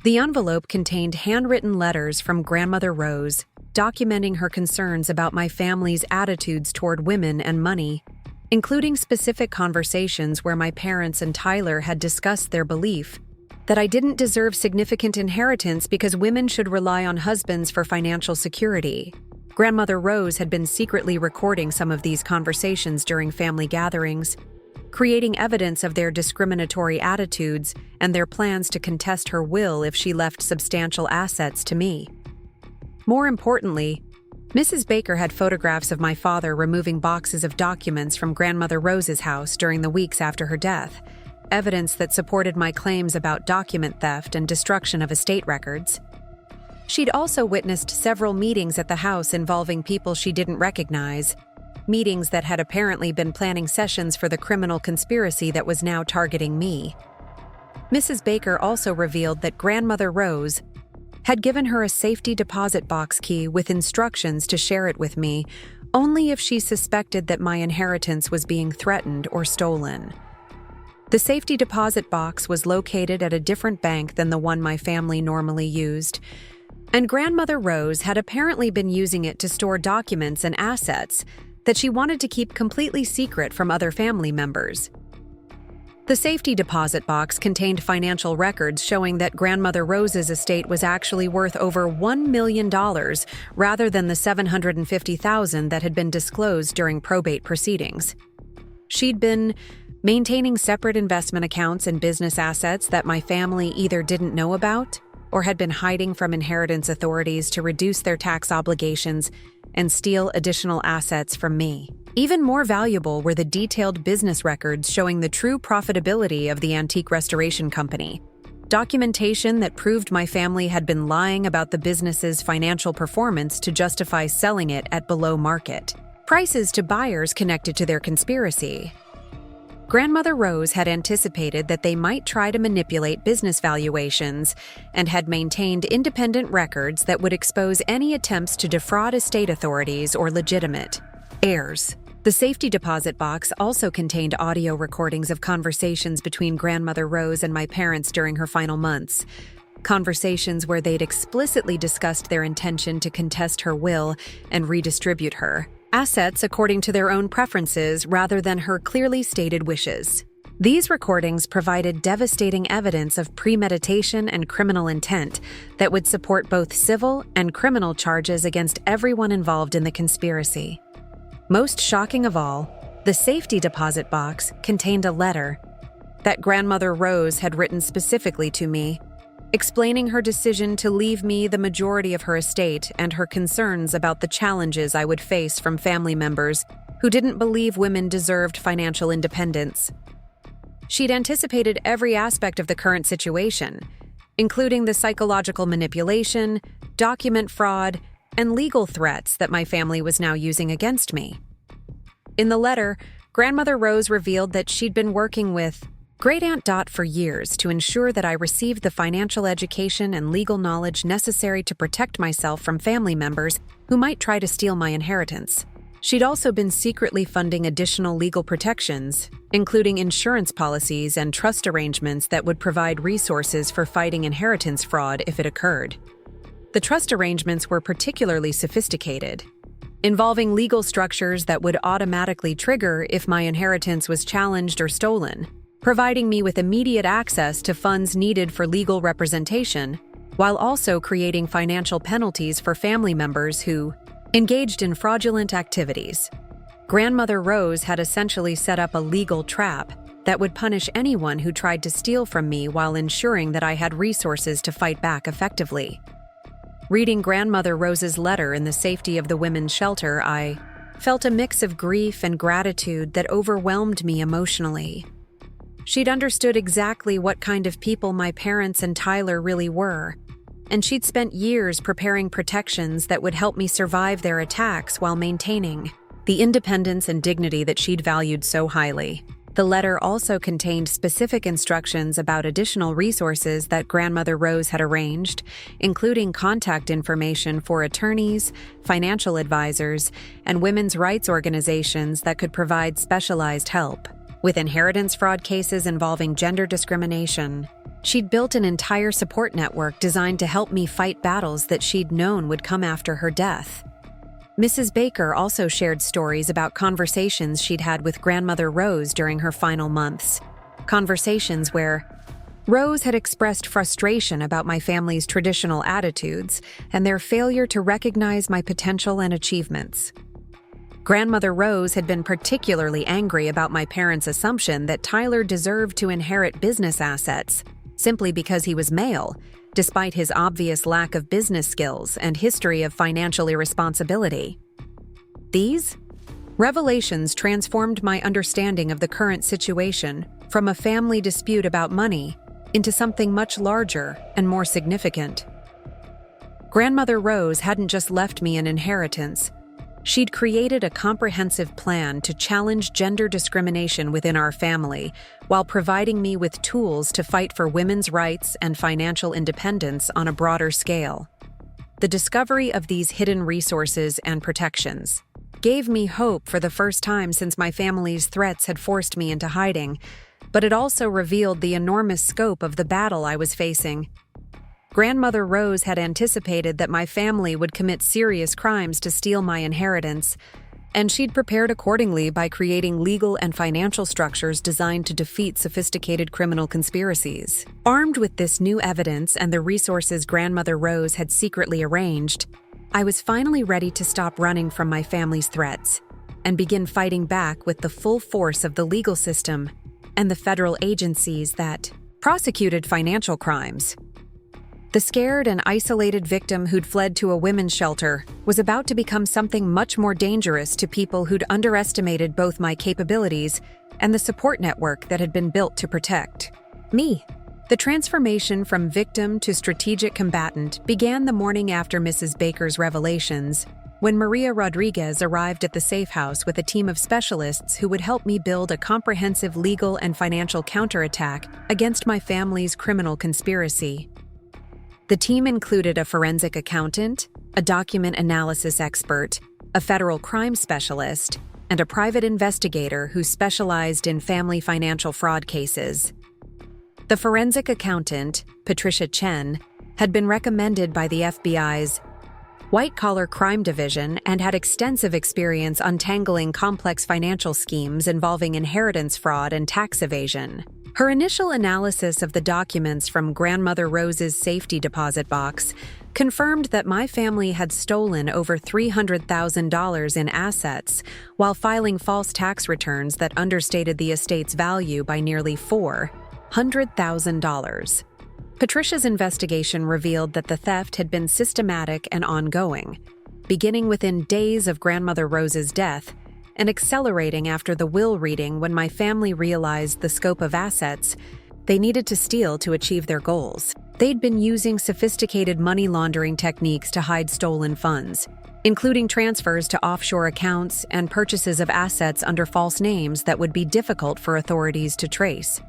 The envelope contained handwritten letters from Grandmother Rose documenting her concerns about my family's attitudes toward women and money, including specific conversations where my parents and Tyler had discussed their belief that I didn't deserve significant inheritance because women should rely on husbands for financial security. Grandmother Rose had been secretly recording some of these conversations during family gatherings, creating evidence of their discriminatory attitudes and their plans to contest her will if she left substantial assets to me. More importantly, Mrs. Baker had photographs of my father removing boxes of documents from Grandmother Rose's house during the weeks after her death, evidence that supported my claims about document theft and destruction of estate records. She'd also witnessed several meetings at the house involving people she didn't recognize, meetings that had apparently been planning sessions for the criminal conspiracy that was now targeting me. Mrs. Baker also revealed that Grandmother Rose had given her a safety deposit box key with instructions to share it with me only if she suspected that my inheritance was being threatened or stolen. The safety deposit box was located at a different bank than the one my family normally used, and Grandmother Rose had apparently been using it to store documents and assets that she wanted to keep completely secret from other family members. The safety deposit box contained financial records showing that Grandmother Rose's estate was actually worth over $1 million rather than the $750,000 that had been disclosed during probate proceedings. She'd been maintaining separate investment accounts and business assets that my family either didn't know about or had been hiding from inheritance authorities to reduce their tax obligations and steal additional assets from me. Even more valuable were the detailed business records showing the true profitability of the antique restoration company, documentation that proved my family had been lying about the business's financial performance to justify selling it at below market prices to buyers connected to their conspiracy. Grandmother Rose had anticipated that they might try to manipulate business valuations and had maintained independent records that would expose any attempts to defraud estate authorities or legitimate heirs. The safety deposit box also contained audio recordings of conversations between Grandmother Rose and my parents during her final months, conversations where they'd explicitly discussed their intention to contest her will and redistribute her assets according to their own preferences rather than her clearly stated wishes. These recordings provided devastating evidence of premeditation and criminal intent that would support both civil and criminal charges against everyone involved in the conspiracy. Most shocking of all, the safety deposit box contained a letter that Grandmother Rose had written specifically to me, explaining her decision to leave me the majority of her estate and her concerns about the challenges I would face from family members who didn't believe women deserved financial independence. She'd anticipated every aspect of the current situation, including the psychological manipulation, document fraud, and legal threats that my family was now using against me. In the letter, Grandmother Rose revealed that she'd been working with Great Aunt Dot for years to ensure that I received the financial education and legal knowledge necessary to protect myself from family members who might try to steal my inheritance. She'd also been secretly funding additional legal protections, including insurance policies and trust arrangements that would provide resources for fighting inheritance fraud if it occurred. The trust arrangements were particularly sophisticated, involving legal structures that would automatically trigger if my inheritance was challenged or stolen, providing me with immediate access to funds needed for legal representation, while also creating financial penalties for family members who engaged in fraudulent activities. Grandmother Rose had essentially set up a legal trap that would punish anyone who tried to steal from me while ensuring that I had resources to fight back effectively. Reading Grandmother Rose's letter in the safety of the women's shelter, I felt a mix of grief and gratitude that overwhelmed me emotionally. She'd understood exactly what kind of people my parents and Tyler really were, and she'd spent years preparing protections that would help me survive their attacks while maintaining the independence and dignity that she'd valued so highly. The letter also contained specific instructions about additional resources that Grandmother Rose had arranged, including contact information for attorneys, financial advisors, and women's rights organizations that could provide specialized help. With inheritance fraud cases involving gender discrimination, she'd built an entire support network designed to help me fight battles that she'd known would come after her death. Mrs. Baker also shared stories about conversations she'd had with Grandmother Rose during her final months. Conversations where Rose had expressed frustration about my family's traditional attitudes and their failure to recognize my potential and achievements. Grandmother Rose had been particularly angry about my parents' assumption that Tyler deserved to inherit business assets simply because he was male, despite his obvious lack of business skills and history of financial irresponsibility. These revelations transformed my understanding of the current situation from a family dispute about money into something much larger and more significant. Grandmother Rose hadn't just left me an inheritance. She'd created a comprehensive plan to challenge gender discrimination within our family while providing me with tools to fight for women's rights and financial independence on a broader scale. The discovery of these hidden resources and protections gave me hope for the first time since my family's threats had forced me into hiding, but it also revealed the enormous scope of the battle I was facing. Grandmother Rose had anticipated that my family would commit serious crimes to steal my inheritance, and she'd prepared accordingly by creating legal and financial structures designed to defeat sophisticated criminal conspiracies. Armed with this new evidence and the resources Grandmother Rose had secretly arranged, I was finally ready to stop running from my family's threats and begin fighting back with the full force of the legal system and the federal agencies that prosecuted financial crimes. The scared and isolated victim who'd fled to a women's shelter was about to become something much more dangerous to people who'd underestimated both my capabilities and the support network that had been built to protect me. The transformation from victim to strategic combatant began the morning after Mrs. Baker's revelations, when Maria Rodriguez arrived at the safe house with a team of specialists who would help me build a comprehensive legal and financial counterattack against my family's criminal conspiracy. The team included a forensic accountant, a document analysis expert, a federal crime specialist, and a private investigator who specialized in family financial fraud cases. The forensic accountant, Patricia Chen, had been recommended by the FBI's white-collar crime division and had extensive experience untangling complex financial schemes involving inheritance fraud and tax evasion. Her initial analysis of the documents from Grandmother Rose's safety deposit box confirmed that my family had stolen over $300,000 in assets while filing false tax returns that understated the estate's value by nearly $400,000. Patricia's investigation revealed that the theft had been systematic and ongoing, beginning within days of Grandmother Rose's death and accelerating after the will reading when my family realized the scope of assets they needed to steal to achieve their goals. They'd been using sophisticated money laundering techniques to hide stolen funds, including transfers to offshore accounts and purchases of assets under false names that would be difficult for authorities to trace.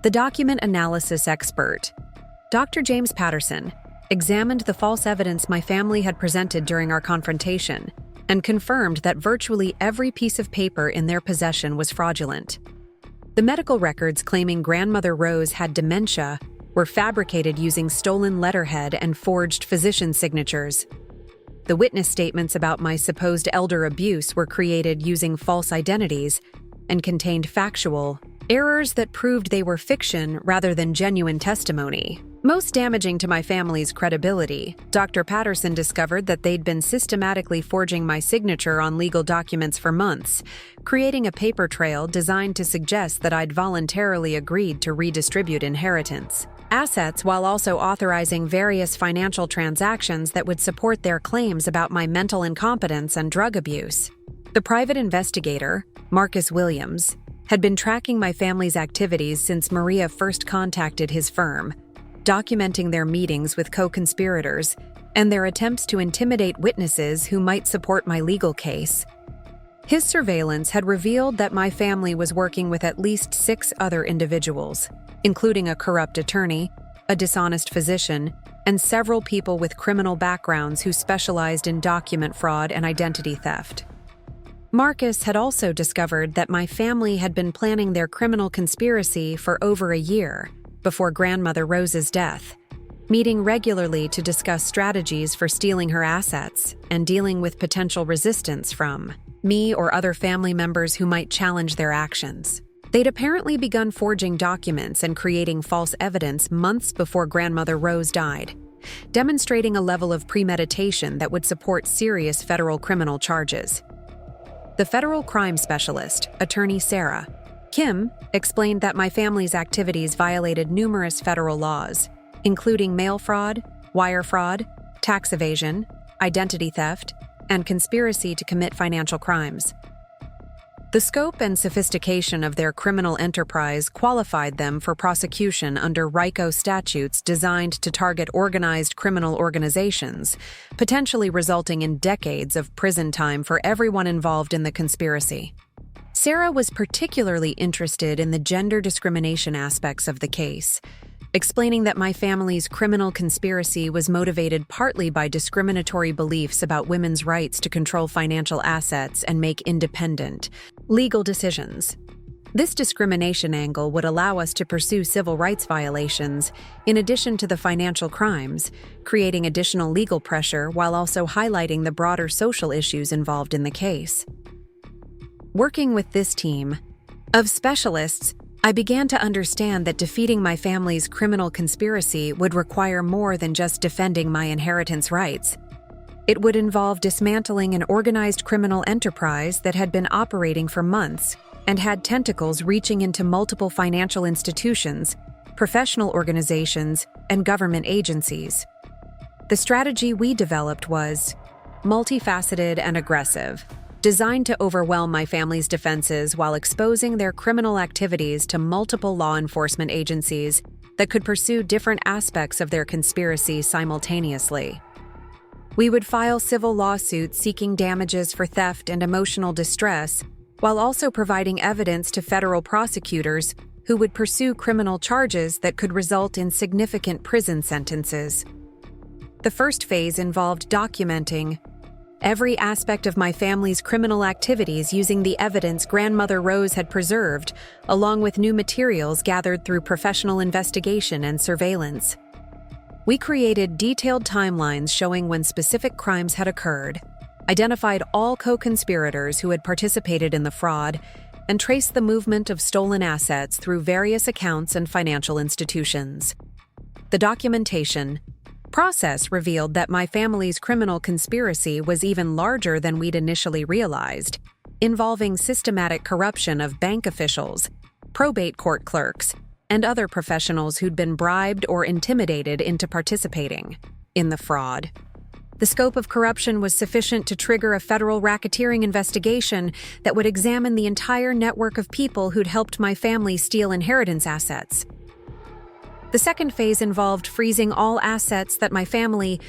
The document analysis expert, Dr. James Patterson, examined the false evidence my family had presented during our confrontation and confirmed that virtually every piece of paper in their possession was fraudulent. The medical records claiming Grandmother Rose had dementia were fabricated using stolen letterhead and forged physician signatures. The witness statements about my supposed elder abuse were created using false identities and contained factual errors that proved they were fiction rather than genuine testimony. Most damaging to my family's credibility, Dr. Patterson discovered that they'd been systematically forging my signature on legal documents for months, creating a paper trail designed to suggest that I'd voluntarily agreed to redistribute inheritance assets while also authorizing various financial transactions that would support their claims about my mental incompetence and drug abuse. The private investigator, Marcus Williams, had been tracking my family's activities since Maria first contacted his firm, documenting their meetings with co-conspirators and their attempts to intimidate witnesses who might support my legal case. His surveillance had revealed that my family was working with at least 6 other individuals, including a corrupt attorney, a dishonest physician, and several people with criminal backgrounds who specialized in document fraud and identity theft. Marcus had also discovered that my family had been planning their criminal conspiracy for over a year before Grandmother Rose's death, meeting regularly to discuss strategies for stealing her assets and dealing with potential resistance from me or other family members who might challenge their actions. They'd apparently begun forging documents and creating false evidence months before Grandmother Rose died, demonstrating a level of premeditation that would support serious federal criminal charges. The federal crime specialist, attorney Sarah Kim, explained that my family's activities violated numerous federal laws, including mail fraud, wire fraud, tax evasion, identity theft, and conspiracy to commit financial crimes. The scope and sophistication of their criminal enterprise qualified them for prosecution under RICO statutes designed to target organized criminal organizations, potentially resulting in decades of prison time for everyone involved in the conspiracy. Sarah was particularly interested in the gender discrimination aspects of the case, explaining that my family's criminal conspiracy was motivated partly by discriminatory beliefs about women's rights to control financial assets and make independent, legal decisions. This discrimination angle would allow us to pursue civil rights violations in addition to the financial crimes, creating additional legal pressure while also highlighting the broader social issues involved in the case. Working with this team of specialists, I began to understand that defeating my family's criminal conspiracy would require more than just defending my inheritance rights. It would involve dismantling an organized criminal enterprise that had been operating for months and had tentacles reaching into multiple financial institutions, professional organizations, and government agencies. The strategy we developed was multifaceted and aggressive, designed to overwhelm my family's defenses while exposing their criminal activities to multiple law enforcement agencies that could pursue different aspects of their conspiracy simultaneously. We would file civil lawsuits seeking damages for theft and emotional distress, while also providing evidence to federal prosecutors who would pursue criminal charges that could result in significant prison sentences. The first phase involved documenting every aspect of my family's criminal activities using the evidence Grandmother Rose had preserved, along with new materials gathered through professional investigation and surveillance. We created detailed timelines showing when specific crimes had occurred, identified all co-conspirators who had participated in the fraud, and traced the movement of stolen assets through various accounts and financial institutions. The documentation process revealed that my family's criminal conspiracy was even larger than we'd initially realized, involving systematic corruption of bank officials, probate court clerks, and other professionals who'd been bribed or intimidated into participating in the fraud. The scope of corruption was sufficient to trigger a federal racketeering investigation that would examine the entire network of people who'd helped my family steal inheritance assets. The second phase involved freezing all assets that my family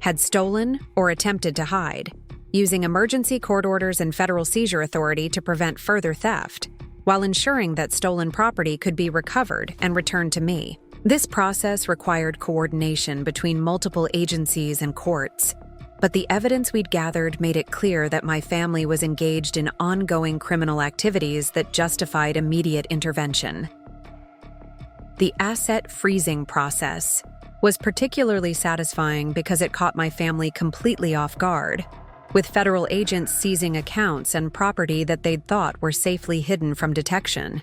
had stolen or attempted to hide, using emergency court orders and federal seizure authority to prevent further theft, while ensuring that stolen property could be recovered and returned to me. This process required coordination between multiple agencies and courts, but the evidence we'd gathered made it clear that my family was engaged in ongoing criminal activities that justified immediate intervention. The asset freezing process was particularly satisfying because it caught my family completely off guard, with federal agents seizing accounts and property that they'd thought were safely hidden from detection.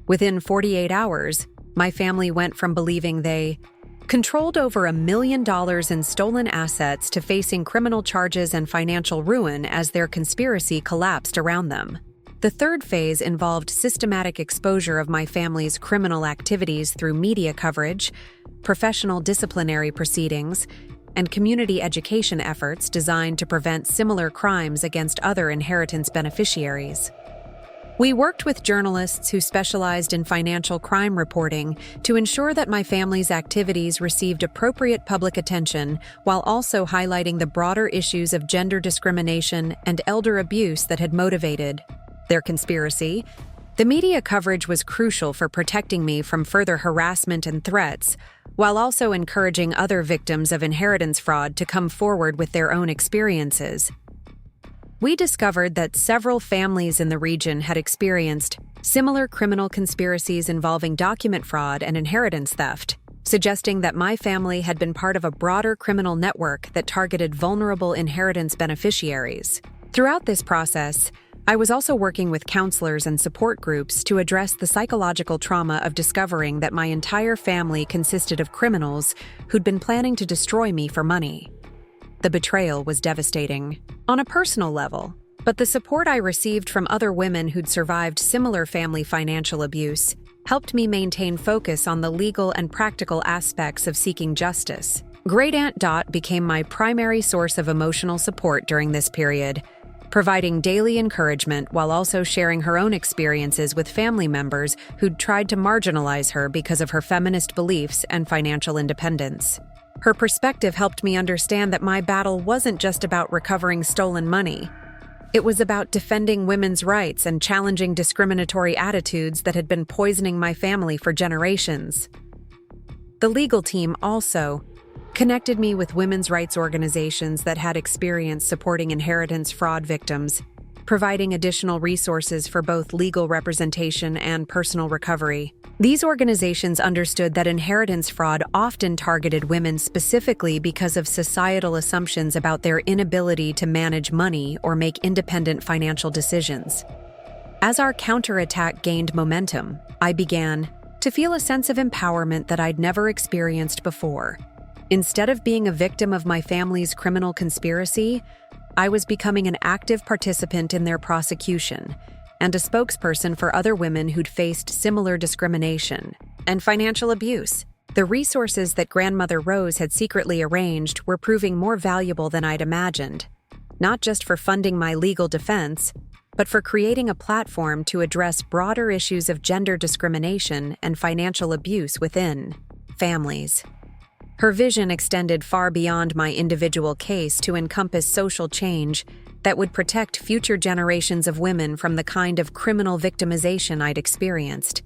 Within 48 hours, my family went from believing they controlled over $1 million in stolen assets to facing criminal charges and financial ruin as their conspiracy collapsed around them. The third phase involved systematic exposure of my family's criminal activities through media coverage, professional disciplinary proceedings, and community education efforts designed to prevent similar crimes against other inheritance beneficiaries. We worked with journalists who specialized in financial crime reporting to ensure that my family's activities received appropriate public attention while also highlighting the broader issues of gender discrimination and elder abuse that had motivated their conspiracy. The media coverage was crucial for protecting me from further harassment and threats, while also encouraging other victims of inheritance fraud to come forward with their own experiences. We discovered that several families in the region had experienced similar criminal conspiracies involving document fraud and inheritance theft, suggesting that my family had been part of a broader criminal network that targeted vulnerable inheritance beneficiaries. Throughout this process, I was also working with counselors and support groups to address the psychological trauma of discovering that my entire family consisted of criminals who'd been planning to destroy me for money. The betrayal was devastating on a personal level, but the support I received from other women who'd survived similar family financial abuse helped me maintain focus on the legal and practical aspects of seeking justice. Great Aunt Dot became my primary source of emotional support during this period, providing daily encouragement while also sharing her own experiences with family members who'd tried to marginalize her because of her feminist beliefs and financial independence. Her perspective helped me understand that my battle wasn't just about recovering stolen money. It was about defending women's rights and challenging discriminatory attitudes that had been poisoning my family for generations. The legal team also connected me with women's rights organizations that had experience supporting inheritance fraud victims, providing additional resources for both legal representation and personal recovery. These organizations understood that inheritance fraud often targeted women specifically because of societal assumptions about their inability to manage money or make independent financial decisions. As our counterattack gained momentum, I began to feel a sense of empowerment that I'd never experienced before. Instead of being a victim of my family's criminal conspiracy, I was becoming an active participant in their prosecution and a spokesperson for other women who'd faced similar discrimination and financial abuse. The resources that Grandmother Rose had secretly arranged were proving more valuable than I'd imagined, not just for funding my legal defense, but for creating a platform to address broader issues of gender discrimination and financial abuse within families. Her vision extended far beyond my individual case to encompass social change that would protect future generations of women from the kind of criminal victimization I'd experienced.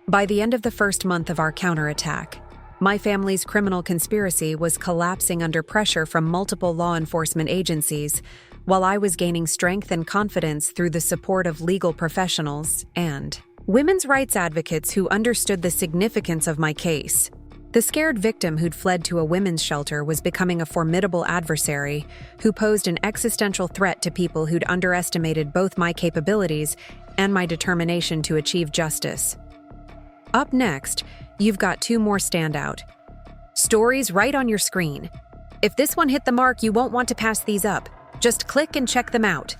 By the end of the first month of our counterattack, my family's criminal conspiracy was collapsing under pressure from multiple law enforcement agencies, while I was gaining strength and confidence through the support of legal professionals and women's rights advocates who understood the significance of my case. The scared victim who'd fled to a women's shelter was becoming a formidable adversary who posed an existential threat to people who'd underestimated both my capabilities and my determination to achieve justice. Up next, you've got two more standout stories right on your screen. If this one hit the mark, you won't want to pass these up. Just click and check them out.